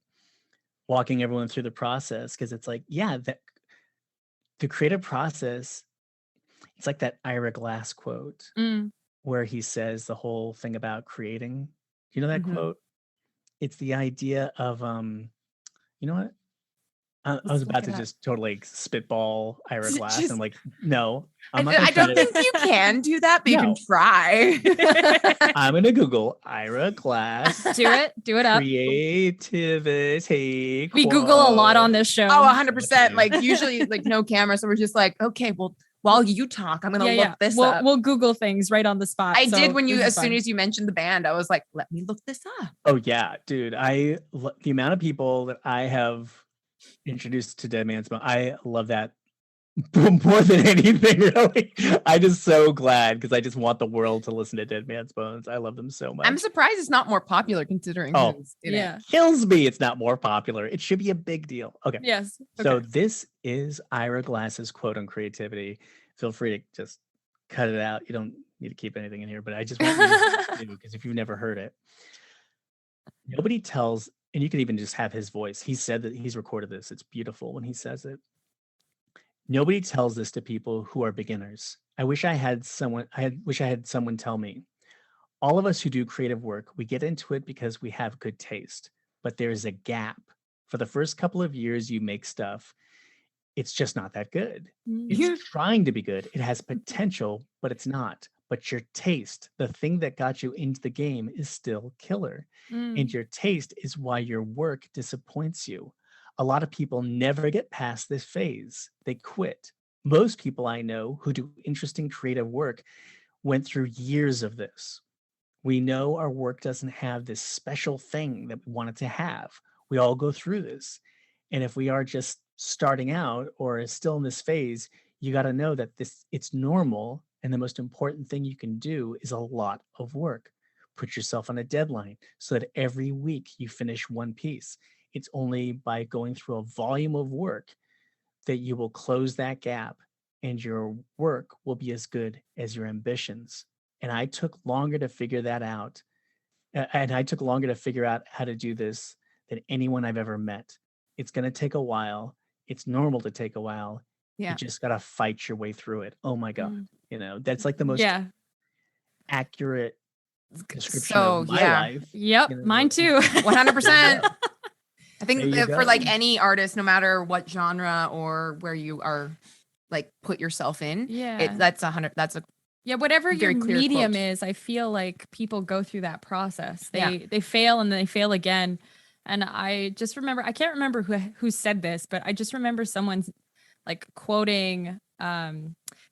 walking everyone through the process, because it's like, yeah, that the creative process, it's like that Ira Glass quote Mm. where he says the whole thing about creating. Do you know that Mhm. quote? It's the idea of you know what? I Let's was look about it to up. just totally spitball Ira Glass. Just- I'm like, no, I I'm not gonna try don't to. think you can do that, but you can No. try. I'm gonna Google Ira Glass Do it. Do it up. creativity. We Google a lot on quote. this show. Oh, 100%. Okay. Like usually like no camera. So we're just like, okay, well, while you talk, I'm going to look this up. We'll Google things right on the spot. I so did when this is as soon fun. as you mentioned the band, I was like, let me look this up. Oh yeah, dude. The amount of people that I have introduced to Dead Man's Bone, I love that more than anything, really. I'm just so glad because I just want the world to listen to Dead Man's Bones. I love them so much. I'm surprised it's not more popular considering Oh, who's in it. Yeah. Kills me it's not more popular. It should be a big deal. Okay. Yes. So Okay. this is Ira Glass's quote on creativity. Feel free to just cut it out. You don't need to keep anything in here, but I just want you to do, because if you've never heard it, nobody tells, and you can even just have his voice. He said that he's recorded this. It's beautiful when he says it. Nobody tells this to people who are beginners. I wish I had someone tell me. All of us who do creative work, we get into it because we have good taste, but there's a gap. For the first couple of years you make stuff, it's just not that good. It's trying to be good. It has potential, but it's not. But your taste, the thing that got you into the game, is still killer. And your taste is why your work disappoints you. A lot of people never get past this phase. They quit. Most people I know who do interesting creative work went through years of this. We know our work doesn't have this special thing that we want it to have. We all go through this. And if we are just starting out or is still in this phase, you got to know that it's normal. And the most important thing you can do is a lot of work. Put yourself on a deadline so that every week you finish one piece. It's only by going through a volume of work that you will close that gap and your work will be as good as your ambitions. And I took longer to figure that out. And I took longer to figure out how to do this than anyone I've ever met. It's going to take a while. It's normal to take a while. Yeah. You just got to fight your way through it. Oh my God. That's like the most accurate description of my life. Yep. Mine too. 100%. I think There you for go. like any artist, no matter what genre or where you are, like put yourself in. Yeah. That's 100. That's a whatever your very clear medium quote. is, I feel like people go through that process. They fail and then they fail again. And I just remember, I can't remember who said this, but I just remember someone like quoting,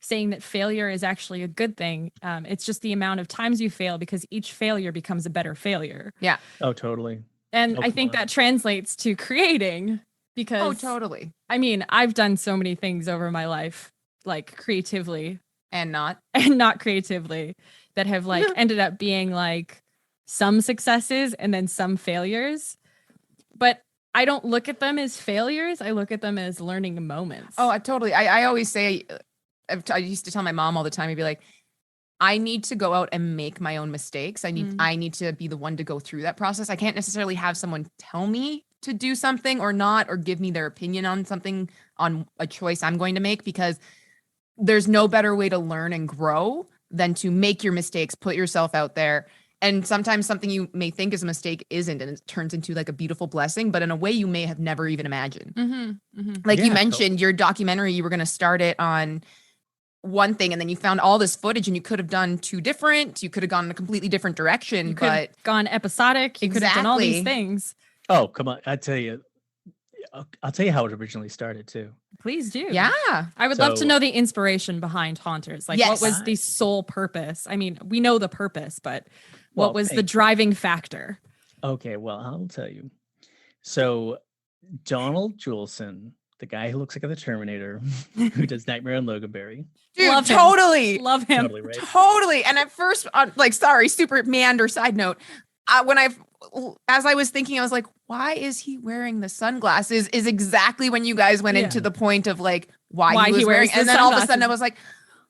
saying that failure is actually a good thing. It's just the amount of times you fail, because each failure becomes a better failure. Yeah. Oh, totally. And Oh, I come think on. that translates to creating, because Oh, totally. I mean, I've done so many things over my life, like creatively And not. and not creatively, that have like ended up being like some successes and then some failures. But I don't look at them as failures. I look at them as learning moments. Oh, I totally. I always say, I used to tell my mom all the time, I'd be like, I need to go out and make my own mistakes. I need to be the one to go through that process. I can't necessarily have someone tell me to do something or not, or give me their opinion on something, on a choice I'm going to make, because there's no better way to learn and grow than to make your mistakes, put yourself out there. And sometimes something you may think is a mistake isn't, and it turns into like a beautiful blessing, but in a way you may have never even imagined. Like you mentioned, your documentary, you were going to start it on one thing, and then you found all this footage, and you could have done two different, you could have gone in a completely different direction, You could but have gone episodic. You could have done all these things. Oh, come on. I'll tell you how it originally started too. Please do. yeah. I would love to So- know the inspiration behind Haunters. Like, Yes. what was the sole purpose? I mean, we know the purpose, but what Well, was the thank you. driving factor? Okay, well, I'll tell you. So Donald Juleson, the guy who looks like the Terminator, who does Nightmare on Loganberry. Dude, Love him. totally. Love him. Totally right. Totally. And at first, like, sorry, super meander side note. As I was thinking, I was like, why is he wearing the sunglasses? Is exactly when you guys went into the point of like why he was wearing. wears the And then all of a sudden I sunglasses. was like,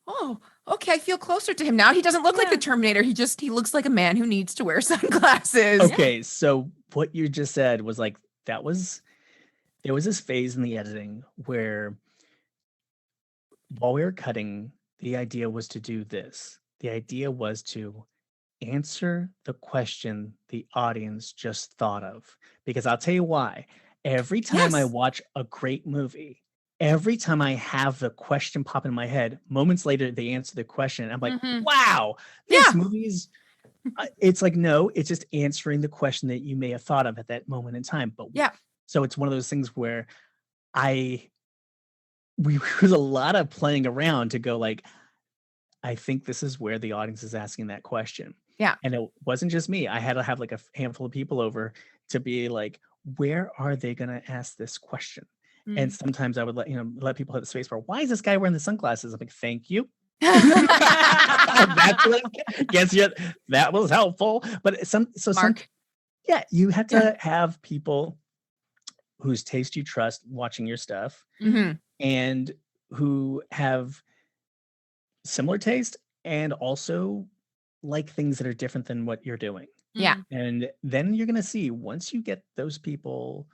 oh, okay, I feel closer to him now. He doesn't look like the Terminator. He looks like a man who needs to wear sunglasses. Okay, so what you just said was like there was this phase in the editing where while we were cutting, the idea was to do this. The idea was to answer the question the audience just thought of. Because I'll tell you why. Every time I Yes. watch a great movie, every time I have the question pop in my head, moments later they answer the question. I'm like, Mhm. wow, this movie's it's like, no, it's just answering the question that you may have thought of at that moment in time. But Yeah. so it's one of those things where we was a lot of playing around to go like, I think this is where the audience is asking that question. Yeah. And it wasn't just me. I had to have like a handful of people over to be like, where are they going to ask this question? And sometimes I would let people hit the space bar. Why is this guy wearing the sunglasses? I'm like, thank you. That's what guess you. That was helpful. But Mark. you have to have people whose taste you trust watching your stuff Mhm. and who have similar taste and also like things that are different than what you're doing. Yeah. And then you're going to see once you get those people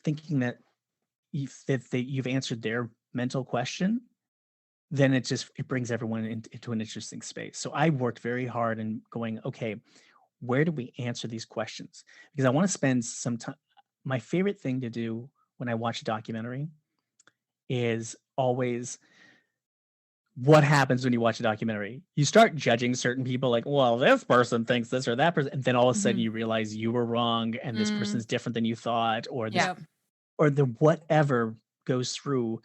thinking that you've answered their mental question, then it brings everyone into an interesting space. So I worked very hard in going, okay, where do we answer these questions? Because I want to spend some time. My favorite thing to do when I watch a documentary is always what happens when you watch a documentary. You start judging certain people like, well, this person thinks this or that person. And then all of a sudden you realize you were wrong and this person's different than you thought, or this, or the whatever goes through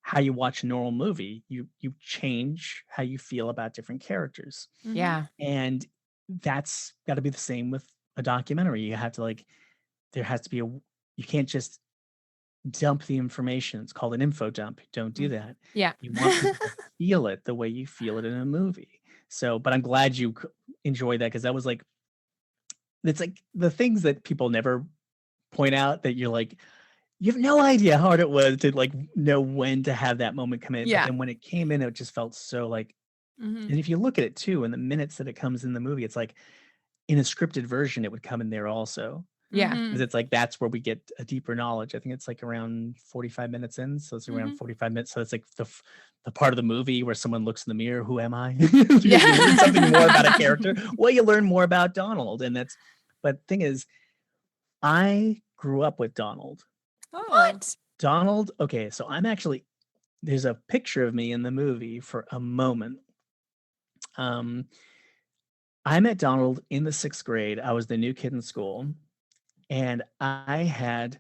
how you watch a normal movie. You change how you feel about different characters. Yeah. And that's got to be the same with a documentary. You have to there has to be you can't just dump the information. It's called an info dump. Don't do that. Yeah. You want people to feel it the way you feel it in a movie. So, but I'm glad you enjoyed that, because that was like, it's like the things that people never point out that you're like, you have no idea how hard it was to like know when to have that moment come in. Yeah. But then when it came in, it just felt so like, and if you look at it too, in the minutes that it comes in the movie, it's like in a scripted version, it would come in there also. Yeah. Because it's like that's where we get a deeper knowledge. I think it's like around 45 minutes in, so it's around 45 minutes. So it's like the part of the movie where someone looks in the mirror. Who am I? You learn something more about a character. Well, you learn more about Donald, and that's. But thing is, I grew up with Donald. What? Donald. Okay, so I'm actually. There's a picture of me in the movie for a moment. I met Donald in the 6th grade. I was the new kid in school. And I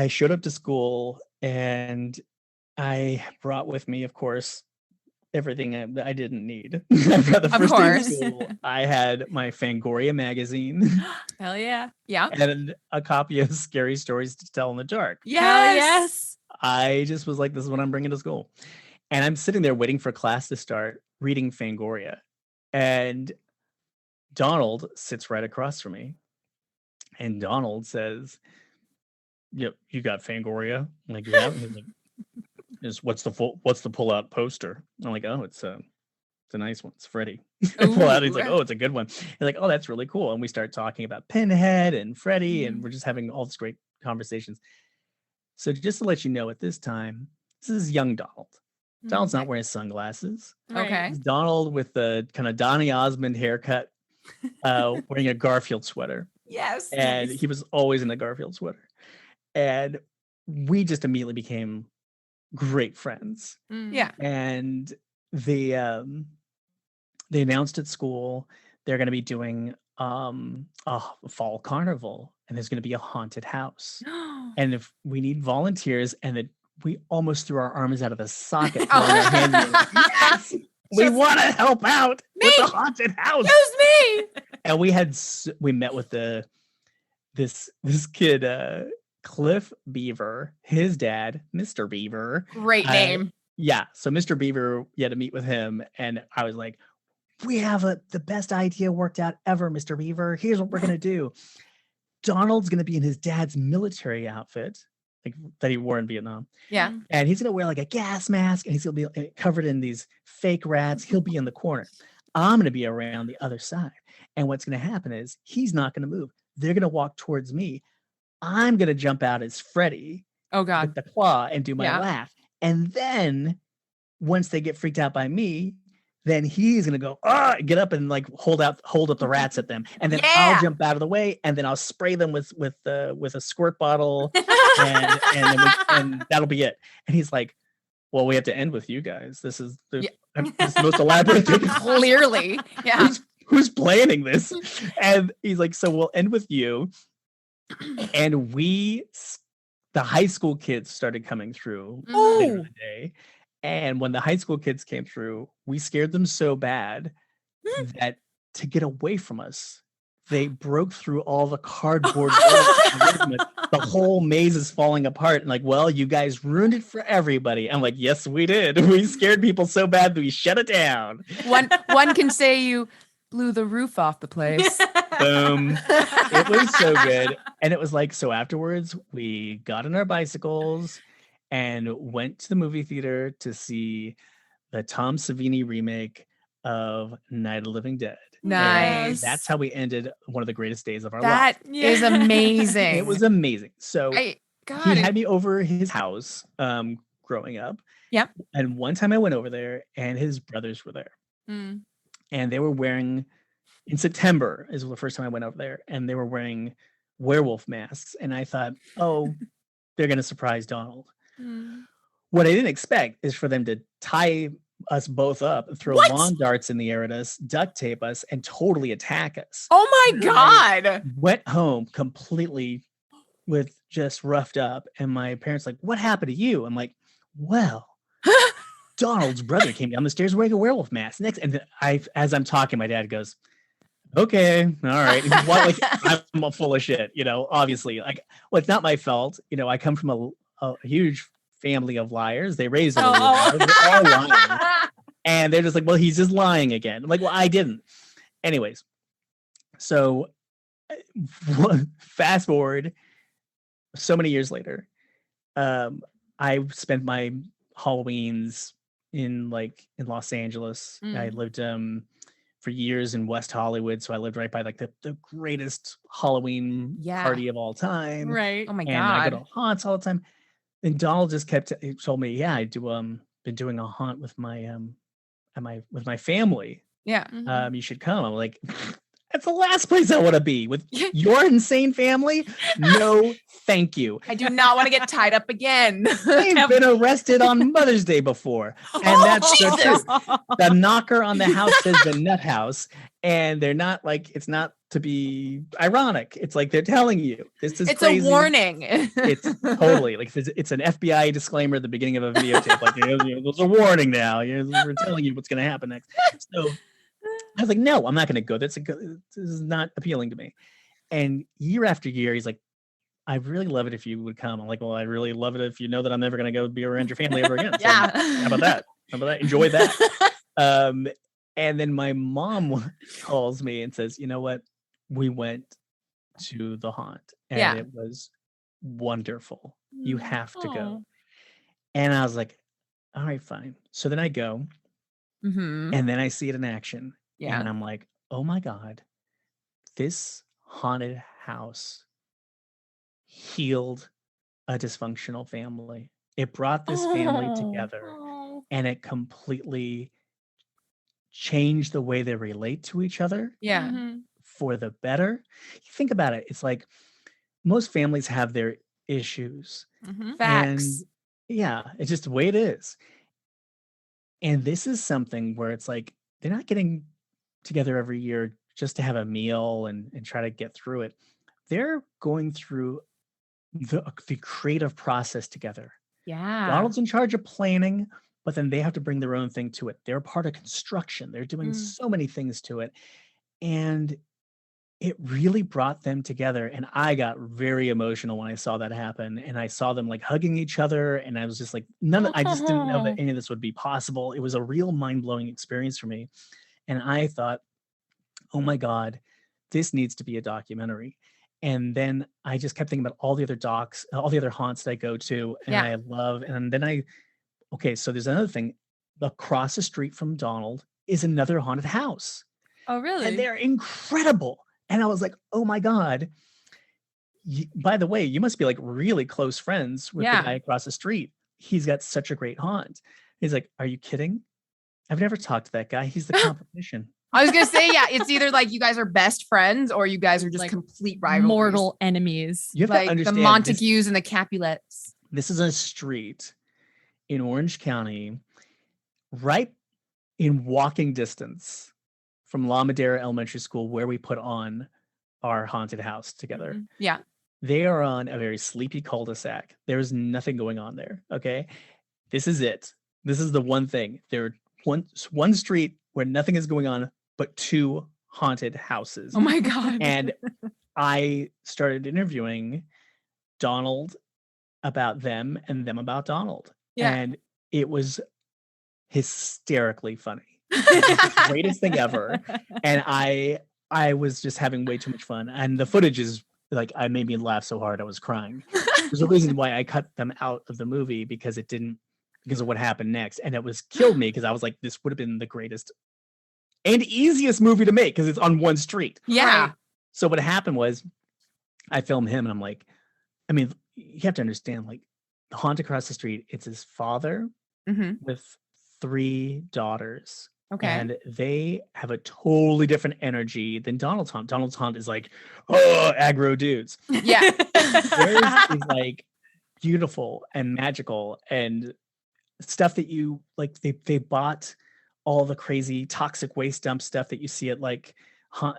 showed up to school and I brought with me, of course, everything I didn't need. The Of first day of course. school, I had my Fangoria magazine Hell yeah. Yeah. and a copy of Scary Stories to Tell in the Dark. Hell yes. I just was like, this is what I'm bringing to school. And I'm sitting there waiting for class to start, reading Fangoria. And Donald sits right across from me. And Donald says, "Yep, you got Fangoria." I'm like, "Yeah." He's like, what's the pull out poster? I'm like, "Oh, it's a nice one. It's Freddy." I pull out. He's like, "Oh, it's a good one." He's like, "Oh, that's really cool." And we start talking about Pinhead and Freddy, and we're just having all this great conversations. So just to let you know, at this time, this is young Donald. Donald's not wearing sunglasses. Okay. It's Donald with the kind of Donny Osmond haircut, wearing a Garfield sweater. Yes. And he was always in a Garfield sweater. And we just immediately became great friends. Yeah. And they announced at school they're going to be doing a fall carnival, and there's going to be a haunted house. And if we need volunteers, and we almost threw our arms out of the socket. Throwing our hands in, like, yes, we want to help out with the haunted house. Use me. And we met with this kid, Cliff Beaver, his dad, Mr. Beaver. Great name. Yeah. So Mr. Beaver, you had to meet with him. And I was like, we have the best idea worked out ever, Mr. Beaver. Here's what we're going to do. Donald's going to be in his dad's military outfit, like that he wore in Vietnam. Yeah. And he's going to wear like a gas mask, and he's going to be covered in these fake rats. He'll be in the corner. I'm going to be around the other side. And what's going to happen is he's not going to move. They're going to walk towards me. I'm going to jump out as Freddy. Oh, God. With the claw and do my laugh. And then once they get freaked out by me, then he's going to go, get up and like hold up the rats at them. And then I'll jump out of the way, and then I'll spray them with a squirt bottle, and that'll be it. And he's like, well, we have to end with you guys. This is the most elaborate thing. Clearly. Yeah. Who's planning this? And he's like, so we'll end with you. And the high school kids started coming through later in the day. And when the high school kids came through, we scared them so bad that to get away from us, they broke through all the cardboard. The whole maze is falling apart. And like, well, you guys ruined it for everybody. I'm like, yes, we did. We scared people so bad that we shut it down. One can say you blew the roof off the place. Boom. It was so good. And it was like, so afterwards, we got on our bicycles and went to the movie theater to see the Tom Savini remake of Night of the Living Dead. Nice. And that's how we ended one of the greatest days of our life. That is amazing. It was amazing. So he had me over his house growing up. Yep. And one time I went over there and his brothers were there. And they were wearing, in September is the first time I went over there, and they were wearing werewolf masks. And I thought, oh, they're going to surprise Donald. What I didn't expect is for them to tie us both up, throw lawn darts in the air at us, duct tape us, and totally attack us. Oh my God. I went home completely with just roughed up. And my parents like, what happened to you? I'm like, well, Donald's brother came down the stairs wearing a werewolf mask. And as I'm talking, my dad goes, okay, all right. Like, I'm full of shit, obviously. Like, well, it's not my fault. I come from a huge family of liars. They raised them. They're all lying. And they're just like, well, he's just lying again. I'm like, well, I didn't. Anyways, so fast forward so many years later, I spent my Halloweens in Los Angeles. I lived for years in West Hollywood, so I lived right by like the greatest Halloween party of all time. Right. Oh my God. And I go to haunts all the time. And Donald just told me, yeah, I do been doing a haunt with my with my family. Yeah. You should come. I'm like, That's the last place I want to be with your insane family. No, thank you. I do not want to get tied up again. I've been arrested on Mother's Day before. And that's the truth. The knocker on the house says the nut house. And they're not like, it's not to be ironic. It's like they're telling you. This is crazy. A warning. It's totally like it's an FBI disclaimer at the beginning of a videotape. Like, there's a warning now. We're telling you what's going to happen next. So I was like, no, I'm not going to go. This is not appealing to me. And year after year, he's like, I really love it if you would come. I'm like, well, I really love it if you know that I'm never going to go be around your family ever again. So Yeah. how about that? Enjoy that. And then my mom calls me and says, you know what? We went to the haunt and it was wonderful. You have to go. And I was like, all right, fine. So then I go and then I see it in action. Yeah. And I'm like, oh my God, this haunted house healed a dysfunctional family. It brought this family together and it completely changed the way they relate to each other. Yeah. For the better. You think about it. It's like most families have their issues. Facts. And yeah, it's just the way it is. And this is something where it's like they're not getting together every year just to have a meal and try to get through it. They're going through the creative process together. Yeah. Donald's in charge of planning, but then they have to bring their own thing to it. They're part of construction. They're doing so many things to it. And it really brought them together. And I got very emotional when I saw that happen. And I saw them like hugging each other. And I was just like, I just didn't know that any of this would be possible. It was a real mind-blowing experience for me. And I thought, oh my God, this needs to be a documentary. And then I just kept thinking about all the other haunts that I go to and I love. And then so there's another thing. Across the street from Donald is another haunted house. Oh, really? And they're incredible. And I was like, oh my God. By the way, you must be like really close friends with the guy across the street. He's got such a great haunt. He's like, are you kidding? I've never talked to that guy. He's the competition. I was going to say, it's either like you guys are best friends or you guys are just like complete rivals. Mortal enemies. You have like to understand the Montagues and the Capulets. This is a street in Orange County, right in walking distance from La Madera Elementary School, where we put on our haunted house together. Yeah. They are on a very sleepy cul-de-sac. There's nothing going on there. Okay. This is it. This is the one thing. There are one street where nothing is going on, but two haunted houses. Oh my God. And I started interviewing Donald about them and them about Donald. Yeah. And it was hysterically funny. It was the greatest thing ever. And I was just having way too much fun. And the footage is like, I made me laugh so hard I was crying. There's a reason why I cut them out of the movie because of what happened next. And it was killed me because I was like, this would have been the greatest and easiest movie to make because it's on one street. Yeah. Right. So what happened was I filmed him and I'm like, I mean, you have to understand, like, the haunt across the street, it's his father with 3 daughters. Okay. And they have a totally different energy than Donald's haunt. Donald's haunt is like, oh, aggro dudes. Yeah. Theirs is like beautiful and magical and stuff that you like. They bought all the crazy toxic waste dump stuff that you see at like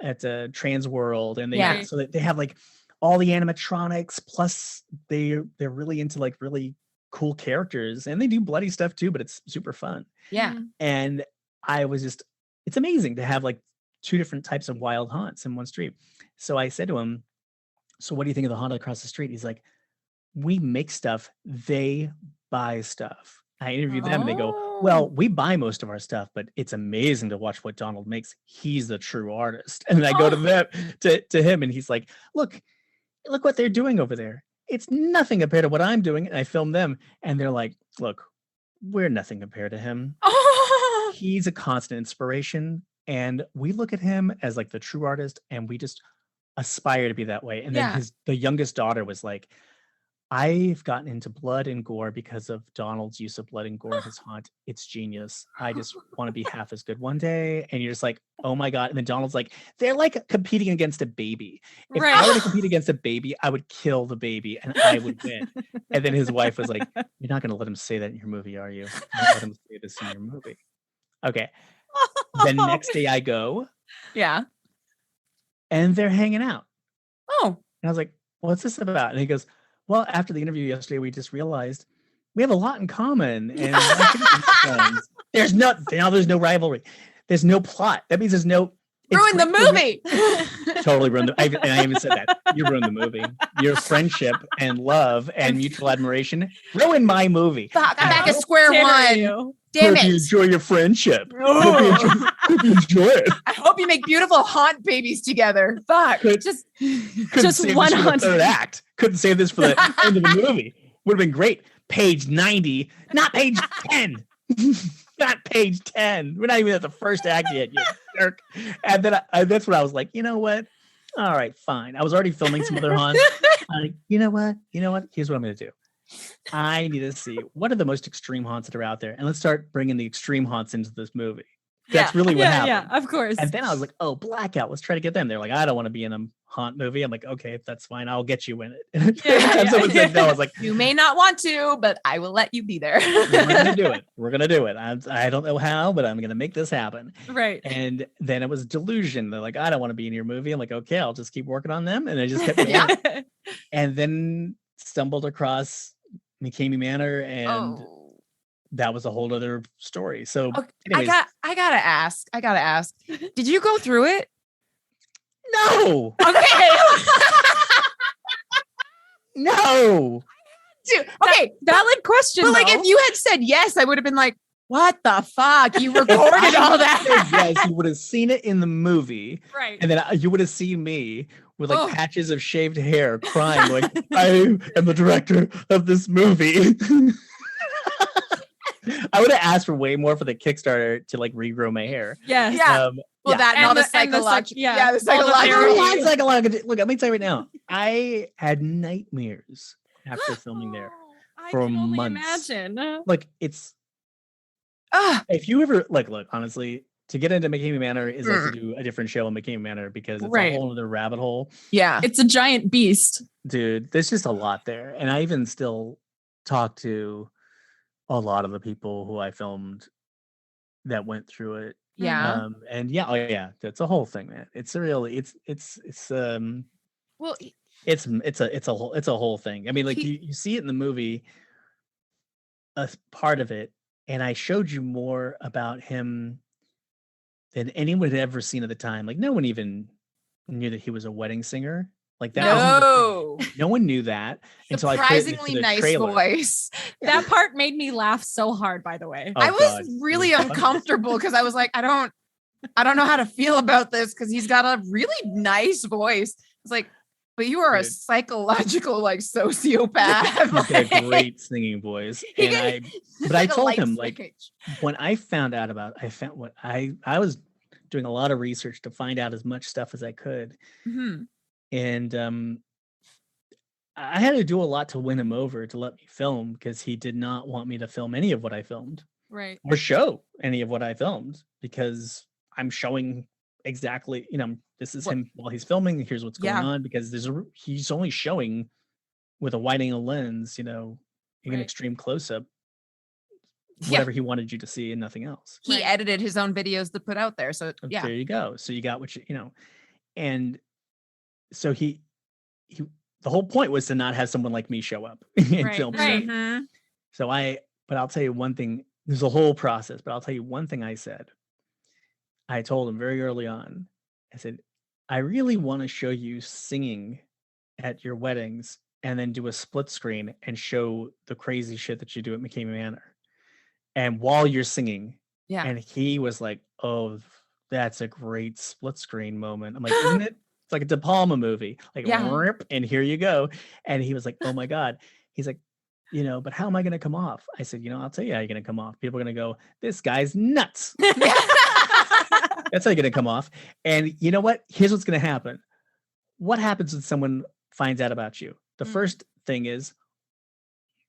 at Trans World, and so that they have like all the animatronics. Plus, they're really into like really cool characters, and they do bloody stuff too, but it's super fun. Yeah. And it's amazing to have like 2 different types of wild haunts in one street. So I said to him, so what do you think of the haunt across the street? He's like, we make stuff, they buy stuff. I interviewed them and they go, well, we buy most of our stuff, but it's amazing to watch what Donald makes. He's the true artist. And then I go to them, to him, and he's like, look what they're doing over there. It's nothing compared to what I'm doing. And I film them and they're like, look, we're nothing compared to him. He's a constant inspiration. And we look at him as like the true artist and we just aspire to be that way. And then the youngest daughter was like, I've gotten into blood and gore because of Donald's use of blood and gore in his haunt. It's genius. I just want to be half as good one day. And you're just like, oh my God. And then Donald's like, they're like competing against a baby. If I were to compete against a baby, I would kill the baby and I would win. And then his wife was like, you're not going to let him say that in your movie, are you? You're not let him say this in your movie. Okay. The next day I go. Yeah. And they're hanging out. Oh. And I was like, what's this about? And he goes, well, after the interview yesterday, we just realized we have a lot in common. And there's no rivalry. There's no plot. That means there's no ruin the movie. Totally ruined and I even said that. You ruined the movie. Your friendship and love and mutual admiration ruined my movie. Fuck, I'm back at square one. Damn Hope it. you enjoy your friendship. Hope you enjoy it. I hope you make beautiful haunt babies together. Fuck. Just one haunt. Third act. Couldn't save this for the end of the movie. Would have been great. Page 90, not page 10. Not page 10. We're not even at the first act yet, you jerk. And then that's what I was like, you know what? All right, fine. I was already filming some other haunts. I'm like, you know what? Here's what I'm going to do. I need to see what are the most extreme haunts that are out there. And let's start bringing the extreme haunts into this movie. That's really what happened. Yeah, of course. And then I was like, oh, Blackout. Let's try to get them. They're like, I don't want to be in a haunt movie. I'm like, okay, that's fine. I'll get you in it. And someone said no. I was like, you may not want to, but I will let you be there. We're going to do it. We're going to do it. I don't know how, but I'm going to make this happen. Right. And then it was Delusion. They're like, I don't want to be in your movie. I'm like, okay, I'll just keep working on them. And I just kept going. And then stumbled across McKamey Manor and that was a whole other story. So anyways, I gotta ask. Did you go through it? No. Okay. No. Dude, okay. Valid question. But like, if you had said yes, I would have been like, what the fuck? You recorded all that. Yes, you would have seen it in the movie. Right. And then you would have seen me with like patches of shaved hair crying like, I am the director of this movie. I would have asked for way more for the Kickstarter to like regrow my hair. Yes. Yeah. Well, that and all the psychological. The psychological. Look, let me tell you right now. I had nightmares after filming there for months. Imagine. Like it's. If you ever look, honestly, to get into McKamey Manor is like to do a different show on McKamey Manor because it's a whole other rabbit hole. Yeah, it's a giant beast, dude. There's just a lot there, and I even still talk to a lot of the people who I filmed that went through it. Yeah. And that's a whole thing, man. It's a whole thing. I mean, like you see it in the movie, a part of it, and I showed you more about him than anyone had ever seen at the time. Like no one even knew that he was a wedding singer. Like that. No one knew that until I put it into the nice trailer. Voice. That part made me laugh so hard, by the way. I was really uncomfortable because I was like, I don't know how to feel about this because he's got a really nice voice. It's like, but you are a psychological like sociopath. He's got a great singing voice. But I told him like when I found out about I was doing a lot of research to find out as much stuff as I could. Mm-hmm. And I had to do a lot to win him over to let me film because he did not want me to film any of what I filmed. Right. Or show any of what I filmed because I'm showing exactly, this is him while he's filming. Here's what's going on because he's only showing with a wide angle lens, in an extreme close up, whatever he wanted you to see and nothing else. He edited his own videos to put out there. So there you go. So you got what and so he the whole point was to not have someone like me show up and film stuff. Mm-hmm. But I'll tell you one thing, there's a whole process, but I'll tell you one thing I said. I told him very early on, I said, I really want to show you singing at your weddings and then do a split screen and show the crazy shit that you do at McKamey Manor. And while you're singing, and he was like, oh, that's a great split screen moment. I'm like, isn't it? It's like a De Palma movie. Like, and here you go. And he was like, oh my God. He's like, but how am I going to come off? I said, I'll tell you how you're going to come off. People are going to go, this guy's nuts. That's how you're going to come off. And you know what? Here's what's going to happen. What happens when someone finds out about you? The first thing is,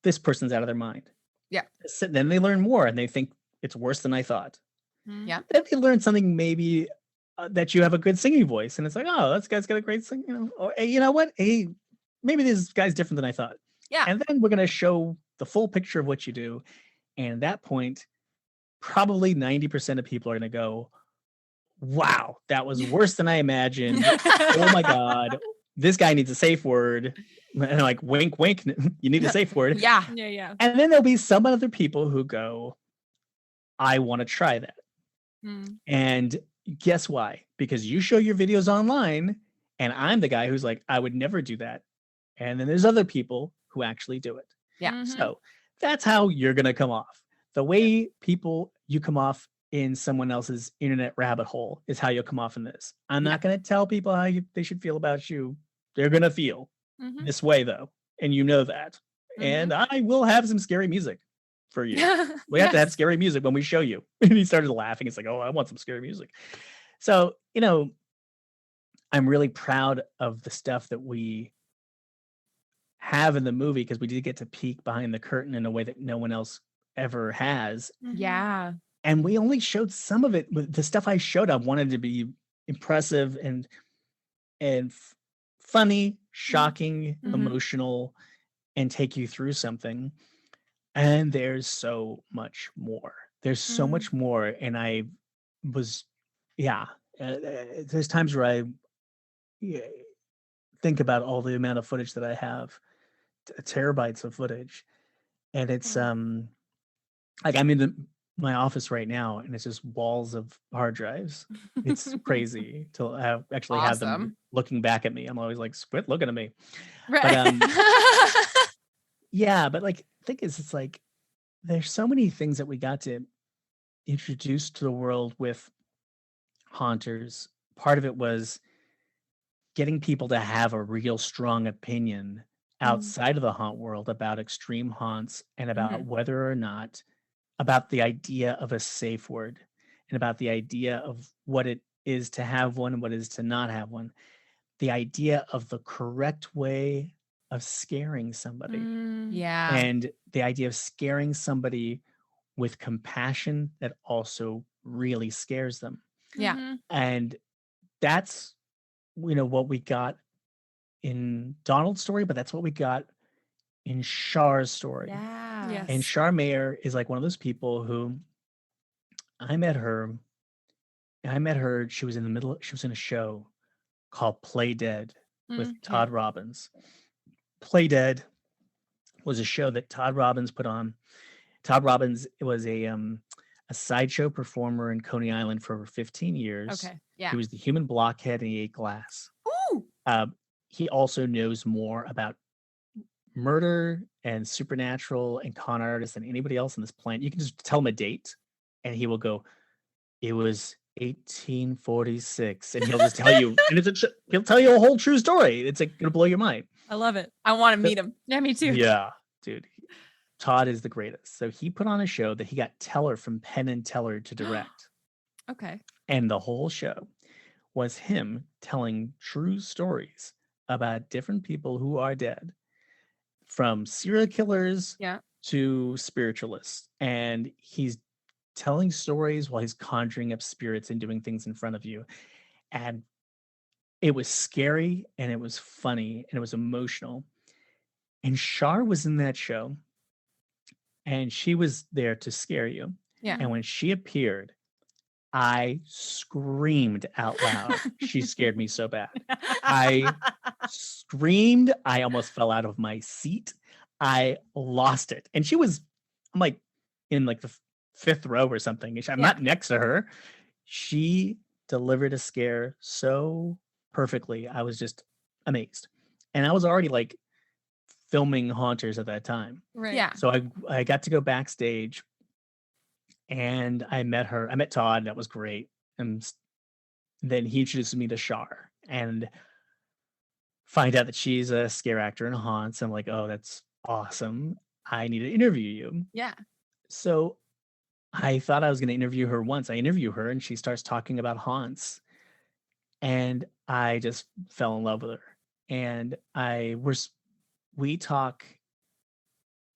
this person's out of their mind. Yeah. So then they learn more and they think it's worse than I thought. Yeah. Then they learn something maybe that you have a good singing voice, and it's like, oh, this guy's got a great sing, or hey, you know what? Hey, maybe this guy's different than I thought. Yeah. And then we're gonna show the full picture of what you do. And at that point, probably 90% of people are gonna go, wow, that was worse than I imagined. Oh my God, this guy needs a safe word. And like, wink, wink, you need a safe word. Yeah. Yeah. And then there'll be some other people who go, I want to try that. And guess why? Because you show your videos online, and I'm the guy who's like, I would never do that. And then there's other people who actually do it. Yeah. So that's how you're going to come off. The way you come off in someone else's internet rabbit hole is how you'll come off in this. I'm not going to tell people how they should feel about you. They're going to feel this way, though. And you know that. And I will have some scary music for you. We have to have scary music when we show you. And he started laughing. It's like, oh, I want some scary music. So, I'm really proud of the stuff that we have in the movie, because we did get to peek behind the curtain in a way that no one else ever has. Yeah. And we only showed some of it. The stuff I showed, I wanted to be impressive and funny, shocking, emotional, and take you through something. And there's so much more. There's so much more. And I was, there's times where I think about all the amount of footage that I have, terabytes of footage. And it's like I'm in my office right now, and it's just walls of hard drives. It's crazy to have them looking back at me. I'm always like, quit looking at me. Right. But but like, thing is, it's like there's so many things that we got to introduce to the world with haunters. Part of it was getting people to have a real strong opinion outside of the haunt world about extreme haunts, and about whether or not, about the idea of a safe word, and about the idea of what it is to have one and what it is to not have one. The idea of the correct way of scaring somebody. Yeah. And the idea of scaring somebody with compassion that also really scares them. Yeah. And that's, what we got in Donald's story, but that's what we got in Char's story. Yeah. Yes. And Char Mayer is like one of those people who I met her. She was in a show called Play Dead with Todd Robbins. Play Dead was a show that Todd Robbins put on. Todd Robbins was a sideshow performer in Coney Island for over 15 years. Okay. Yeah. He was the human blockhead, and he ate glass. Ooh. He also knows more about murder and supernatural and con artists than anybody else on this planet. You can just tell him a date, and he will go, it was 1846, and he'll just tell you, and he'll tell you a whole true story. It's like gonna blow your mind. I love it. I want to meet him. Yeah, me too. Yeah, dude. Todd is the greatest. So he put on a show that he got Teller from Penn and Teller to direct. Okay. And the whole show was him telling true stories about different people who are dead, from serial killers to spiritualists. And he's telling stories while he's conjuring up spirits and doing things in front of you. And it was scary, and it was funny, and it was emotional. And Char was in that show, and she was there to scare you. Yeah. And when she appeared, I screamed out loud. She scared me so bad. I screamed. I almost fell out of my seat. I lost it. And I'm like in like the fifth row or something. I'm not next to her. She delivered a scare so perfectly. I was just amazed. And I was already like filming haunters at that time. Right. Yeah. So I got to go backstage, and I met her. I met Todd. That was great. And then he introduced me to Char, and find out that she's a scare actor in haunts. I'm like, oh, that's awesome. I need to interview you. Yeah. So I thought I was going to interview her once. I interview her, and she starts talking about haunts, and I just fell in love with her. And we talk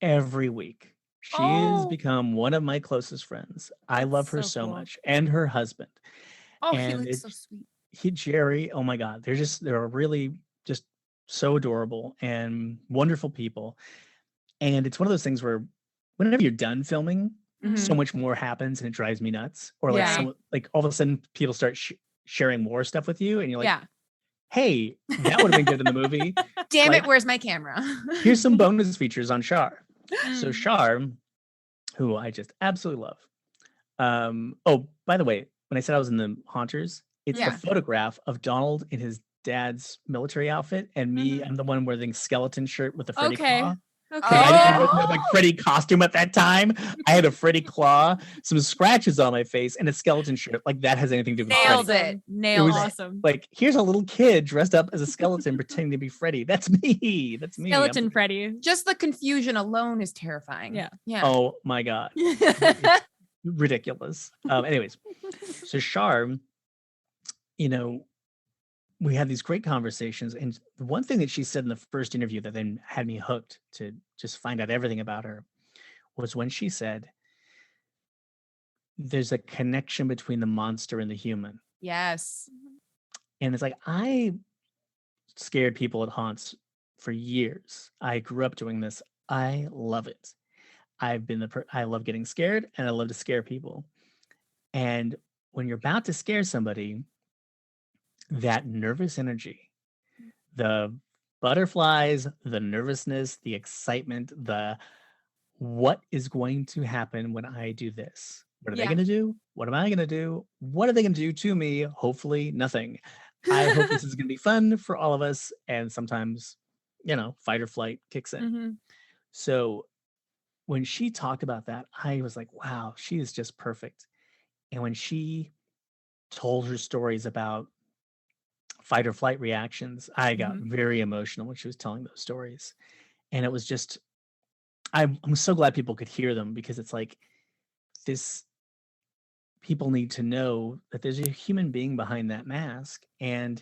every week. She has become one of my closest friends. I love her so cool. much, and her husband. Oh, he And looks so sweet. Jerry, oh my God, they're really just so adorable and wonderful people. And it's one of those things where whenever you're done filming, so much more happens and it drives me nuts. Or like Yeah. like all of a sudden people start sharing more stuff with you, and you're like, Yeah. hey, that would have been good in the movie. Damn Like, it, where's my camera? Here's some bonus features on Shar. So Mm. Shar, who I just absolutely love. Oh, by the way, when I said I was in the Haunters, it's Yeah. the photograph of Donald in his dad's military outfit, and me, I'm the one wearing skeleton shirt with the Freddy claw. Okay. I didn't have like Freddy costume at that time. I had a Freddy claw, some scratches on my face, and a skeleton shirt. Like that has anything to do with Nailed Freddy. it. Nailed was it. Awesome. Like, here's a little kid dressed up as a skeleton pretending to be Freddy. That's me. That's me. Skeleton Freddy. Just the confusion alone is terrifying. Yeah. Yeah. Oh my God. Ridiculous. Anyways, so Shar, you know, we had these great conversations, and the one thing that she said in the first interview that then had me hooked to just find out everything about her was when she said, there's a connection between the monster and the human. Yes. And it's like, I scared people at haunts for years. I grew up doing this. I love it. I've been I love getting scared, and I love to scare people. And when you're about to scare somebody, that nervous energy, the butterflies, the nervousness, the excitement, the what is going to happen when I do this? What are they going to do? What am I going to do? What are they going to do to me? Hopefully nothing. I hope this is going to be fun for all of us. And sometimes, fight or flight kicks in. So when she talked about that, I was like, wow, she is just perfect. And when she told her stories about fight or flight reactions, I got very emotional when she was telling those stories. And it was just, I'm so glad people could hear them, because it's like this, people need to know that there's a human being behind that mask. And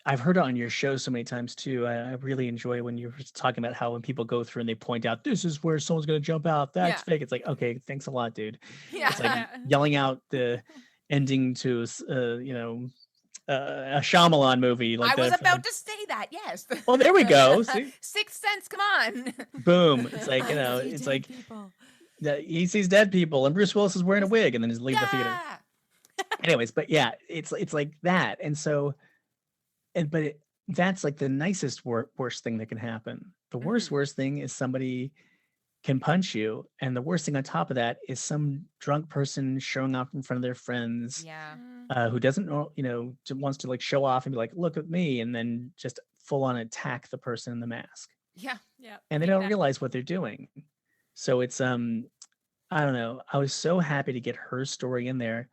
I've heard it on your show so many times too. I really enjoy when you're talking about how when people go through and they point out, this is where someone's going to jump out. That's fake. It's like, okay, thanks a lot, dude. Yeah. It's like yelling out the ending to, a Shyamalan movie. Like I was about to say that. Yes. Well, there we go. See? Sixth Sense. Come on. Boom. It's like, it's like he sees dead people and Bruce Willis is wearing a wig and then just leave the theater. Anyways, but yeah, it's like that. And so, that's like the nicest worst thing that can happen. The worst thing is somebody can punch you, and the worst thing on top of that is some drunk person showing off in front of their friends. Who doesn't know, wants to like show off and be like, look at me, and then just full on attack the person in the mask. And they don't realize what they're doing. So it's I don't know, I was so happy to get her story in there.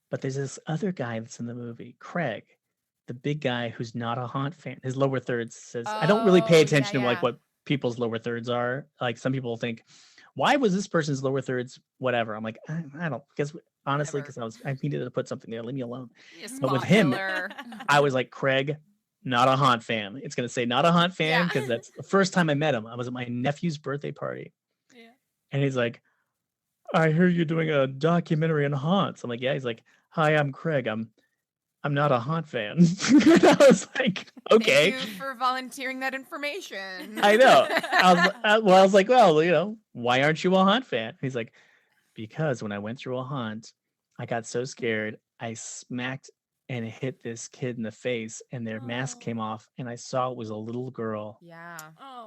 But there's this other guy that's in the movie, Craig, the big guy who's not a haunt fan. His lower thirds says, I don't really pay attention to like what people's lower thirds are. Like some people think, why was this person's lower thirds whatever? I'm like, I don't, because honestly, because I needed to put something there. Leave me alone. But with him, I was like, Craig, not a haunt fan. It's going to say not a haunt fan, because that's the first time I met him. I was at my nephew's birthday party. And he's like, I hear you're doing a documentary on haunts. I'm like, yeah. He's like, hi, I'm Craig. I'm not a haunt fan. And I was like, okay. Thank you for volunteering that information. I know. I was like, well, why aren't you a haunt fan? He's like, because when I went through a haunt, I got so scared, I smacked and hit this kid in the face, and their mask came off, and I saw it was a little girl.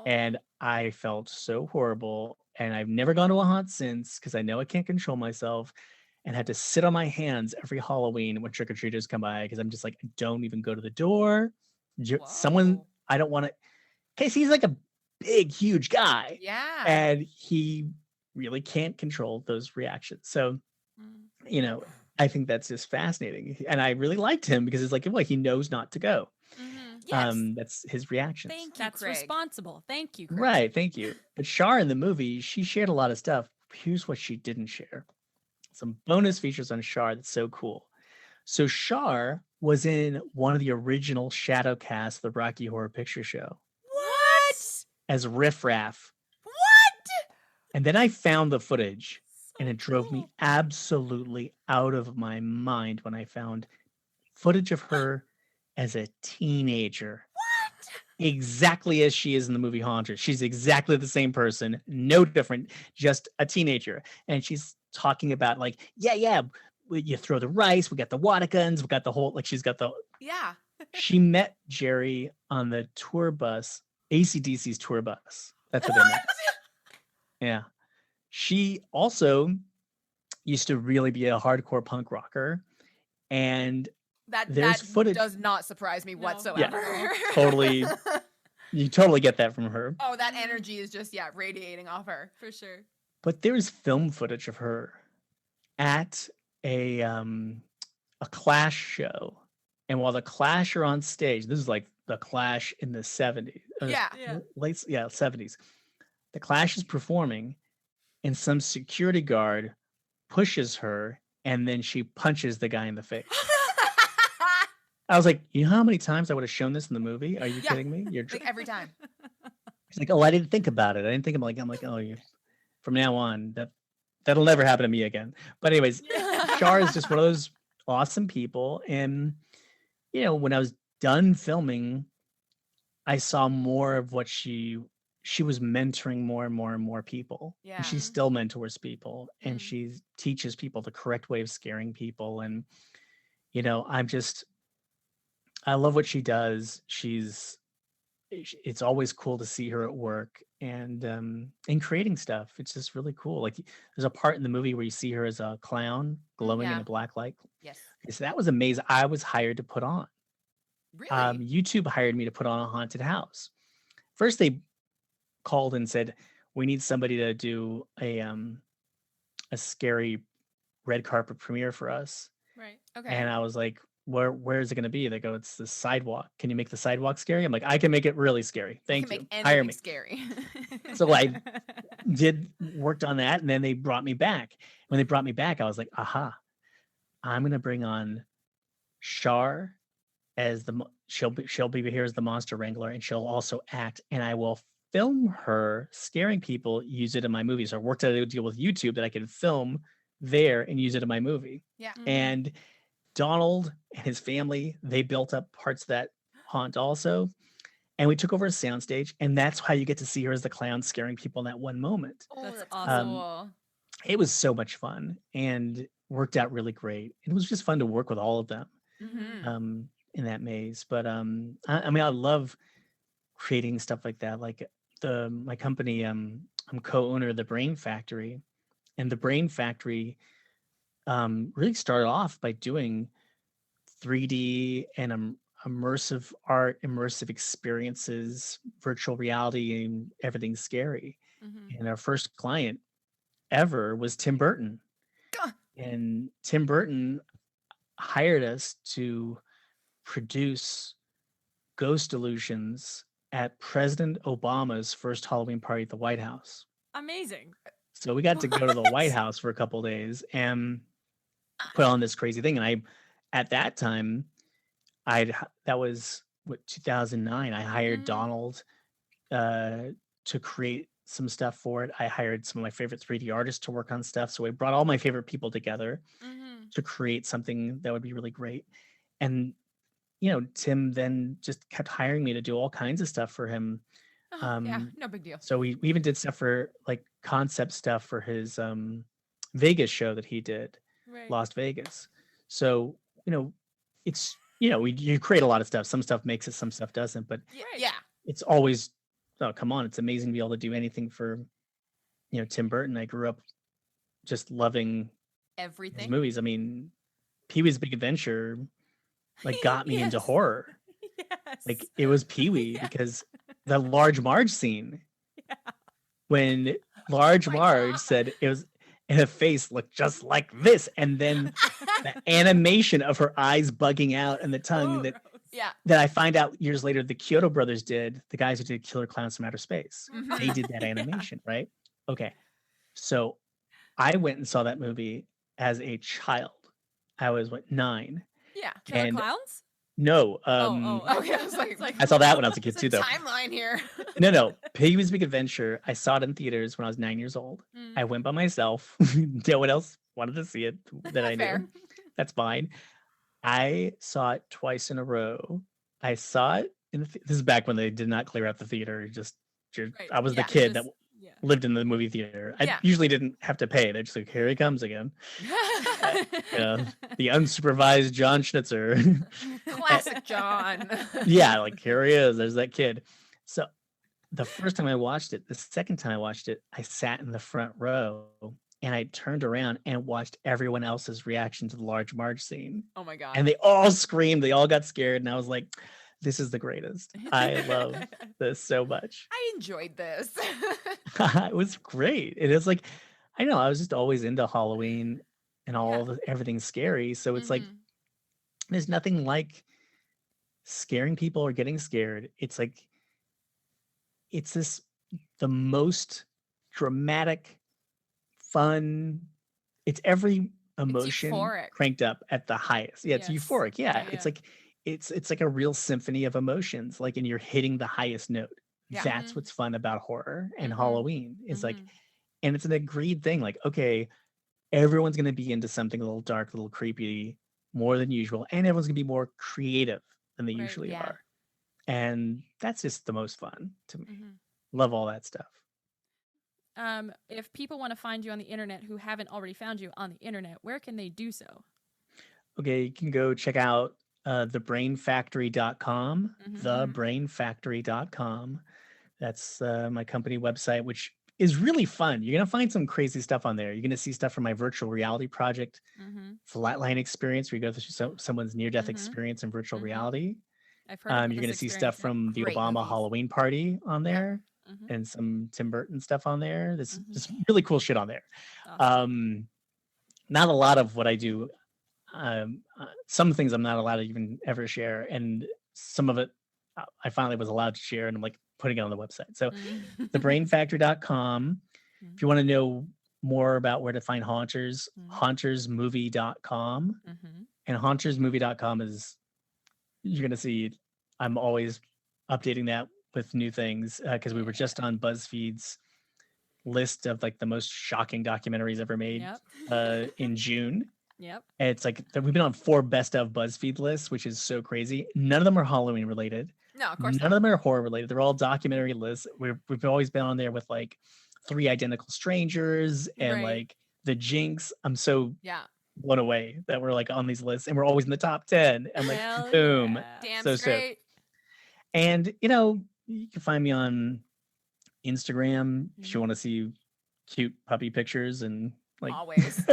And I felt so horrible, and I've never gone to a haunt since, because I know I can't control myself, and had to sit on my hands every Halloween when trick-or-treaters come by, because I'm just like, don't even go to the door. Someone, I don't want to, because he's like a big, huge guy. And he really can't control those reactions. So, I think that's just fascinating. And I really liked him because it's like, well, he knows not to go. That's his reactions. Thank you, that's Craig. Responsible. Thank you, Craig. Right. Thank you. But Shar in the movie, she shared a lot of stuff. Here's what she didn't share. Some bonus features on Shar that's so cool. So Shar was in one of the original shadow casts of the Rocky Horror Picture Show. What? as riffraff. What? And then I found the footage, and it drove me cool. absolutely out of my mind when I found footage of her as a teenager. What? Exactly as she is in the movie Haunted. She's exactly the same person, no different, just a teenager. And she's talking about like, you throw the rice, we got the water guns, we got the whole, like she's got the, Yeah. she met Jerry on the tour bus, AC/DC's tour bus. That's what they met. Yeah. She also used to really be a hardcore punk rocker. And there's footage. Does not surprise me No. whatsoever. Yeah, totally. You totally get that from her. Oh, that energy is just radiating off her. For sure. But there's film footage of her at a Clash show. And while the Clash are on stage, this is like the Clash in the 70s. Yeah. Late 70s. The Clash is performing, and some security guard pushes her, and then she punches the guy in the face. I was like, you know how many times I would have shown this in the movie? Are you kidding me? You're Like every time. She's like, oh, I didn't think about it. I didn't think about I'm like, oh, from now on, that'll never happen to me again. But anyways, Char is just one of those awesome people. And, when I was done filming, I saw more of what she was mentoring more and more and more people. Yeah. And she still mentors people, and she teaches people the correct way of scaring people. And, I love what she does. It's always cool to see her at work and creating stuff. It's just really cool. Like there's a part in the movie where you see her as a clown glowing in a black light. Yes. So that was amazing. I was hired to put on. Really? YouTube hired me to put on a haunted house. First, they called and said, we need somebody to do a scary red carpet premiere for us. Right. Okay. And I was like, where is it going to be? They go, it's the sidewalk. Can you make the sidewalk scary? I'm like, I can make it really scary. Thank you. Hire me. Scary. So I worked on that, and then they brought me back. When they brought me back, I was like, aha, I'm going to bring on Shar as she'll be here as the monster wrangler, and she'll also act, and I will film her scaring people, use it in my movies. So I worked out a deal with YouTube that I could film there and use it in my movie. Yeah. And Donald and his family, they built up parts of that haunt also. And we took over a soundstage, and that's how you get to see her as the clown scaring people in that one moment. Oh, That's awesome. It was so much fun and worked out really great. It was just fun to work with all of them in that maze. But I love creating stuff like that. Like my company, I'm co-owner of the Brain Factory, and the Brain Factory really started off by doing 3D and immersive art, immersive experiences, virtual reality, and everything scary. And our first client ever was Tim Burton. And Tim Burton hired us to produce ghost illusions at President Obama's first Halloween party at the White House. Amazing. So we got to go to the White House for a couple of days and put on this crazy thing. And at that time, that was 2009. I hired Donald to create some stuff for it. I hired some of my favorite 3D artists to work on stuff. So I brought all my favorite people together to create something that would be really great. And, Tim then just kept hiring me to do all kinds of stuff for him. No big deal. So we even did stuff for like concept stuff for his Vegas show that he did, Las Vegas. So, it's, you create a lot of stuff. Some stuff makes it, some stuff doesn't, but it's always, oh, come on. It's amazing to be able to do anything for, Tim Burton. I grew up just loving everything. his movies. I mean, Pee-wee's Big Adventure got me into horror. Like it was Pee-wee because the Large Marge scene when Large Marge said it was, and her face looked just like this, and then the animation of her eyes bugging out and the tongue that I find out years later the Kyoto brothers did, the guys who did Killer Clowns from Outer Space. They did that animation, right? Okay. So I went and saw that movie as a child. I was 9. Yeah. Killer Clowns? No, Okay, I was like, I saw that when I was a kid there's too, though. timeline here. No. Pee-wee's Big Adventure. I saw it in theaters when I was 9 years old. I went by myself. No one else wanted to see it that I Fair. knew. That's fine. I saw it twice in a row. I saw it in this is back when they did not clear out the theater. I was the Yeah, kid that Yeah. lived in the movie theater. I Yeah. usually didn't have to pay. They're just like, here he comes again. The unsupervised Jon Schnitzer. Classic John. Yeah, like here he is. There's that kid. So the first time I watched it, the second time I watched it, I sat in the front row and I turned around and watched everyone else's reaction to the Large Marge scene. Oh my God. And they all screamed, they all got scared, and I was like, this is the greatest. I love this so much. I enjoyed this. It was great. It is like, I know, I was just always into Halloween and everything scary. So it's like, there's nothing like scaring people or getting scared. It's like, it's the most dramatic, fun. It's every emotion euphoric. cranked up at the highest. Yeah, it's Yes. euphoric. Yeah, Yeah, it's like it's like a real symphony of emotions. Like, and you're hitting the highest note. Yeah. That's what's fun about horror and Mhm. Halloween. Is like, and it's an agreed thing. Like, okay, everyone's gonna be into something a little dark, a little creepy, more than usual, and everyone's gonna be more creative than they Right, usually yeah. are. And that's just the most fun to me. Mhm. Love all that stuff. If people want to find you on the internet who haven't already found you on the internet, where can they do so? Okay, you can go check out thebrainfactory.com, thebrainfactory.com. That's my company website, which is really fun. You're going to find some crazy stuff on there. You're going to see stuff from my virtual reality project, Flatline Experience, where you go through someone's near-death experience in virtual reality. I've heard of You're going to this see experience, stuff from the Great Obama movies. Halloween party on there, and some Tim Burton stuff on there. There's just really cool shit on there. Awesome. Not a lot of what I do. Some things I'm not allowed to even ever share, and some of it I finally was allowed to share, and I'm like putting it on the website. So thebrainfactory.com. If you want to know more about where to find Haunters, hauntersmovie.com. And hauntersmovie.com is, you're going to see, I'm always updating that with new things, because we were just on BuzzFeed's list of like the most shocking documentaries ever made in June. Yep. And it's like we've been on 4 best of BuzzFeed lists, which is so crazy. None of them are Halloween related. No, of course None of them are horror related. They're all documentary lists. We've always been on there with like 3 Identical Strangers and like The Jinx. I'm so blown away that we're like on these lists, and we're always in the top 10. I'm like, Hell boom. yeah. Damn So straight. And you know, you can find me on Instagram if you want to see cute puppy pictures, and like Always.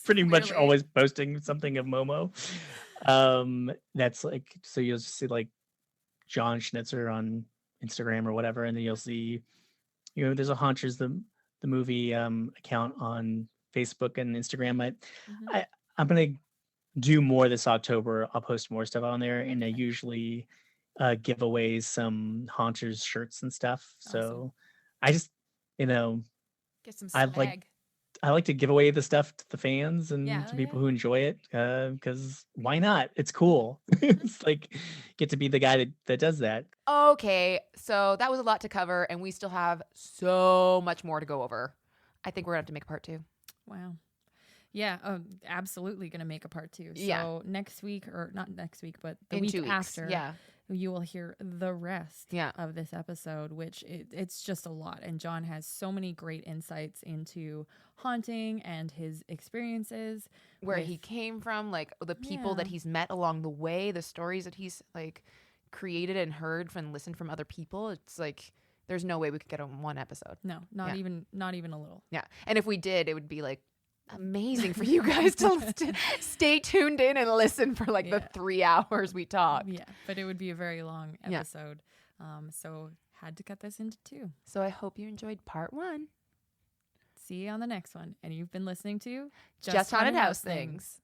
pretty much Clearly. always posting something of Momo. That's like, so you'll just see like Jon Schnitzer on Instagram or whatever, and then you'll see, you know, there's a Haunters the movie account on Facebook and Instagram. I'm gonna do more this October. I'll post more stuff on there, and I usually give away some Haunters shirts and stuff. So I just, you know, Get some swag. I like to give away the stuff to the fans and Yeah, to people who enjoy it, because why not? It's cool. It's like, get to be the guy that does that. Okay, so that was a lot to cover, and we still have so much more to go over. I think we're gonna have to make a part 2. Wow. Yeah, absolutely going to make a part 2. So Yeah. next week, or not next week, but the In week 2 weeks. after, Yeah. you will hear the rest Yeah. of this episode, which it's just a lot. And Jon has so many great insights into haunting and his experiences. Where he came from, like the people that he's met along the way, the stories that he's like created and heard from, listened from other people. It's like there's no way we could get on one episode. No, not even a little. Yeah. And if we did, it would be like amazing for you guys to stay tuned in and listen for like the 3 hours we talk. Yeah, but it would be a very long episode. So had to cut this into 2. So I hope you enjoyed part 1. See you on the next one. And you've been listening to Just Haunted House Things.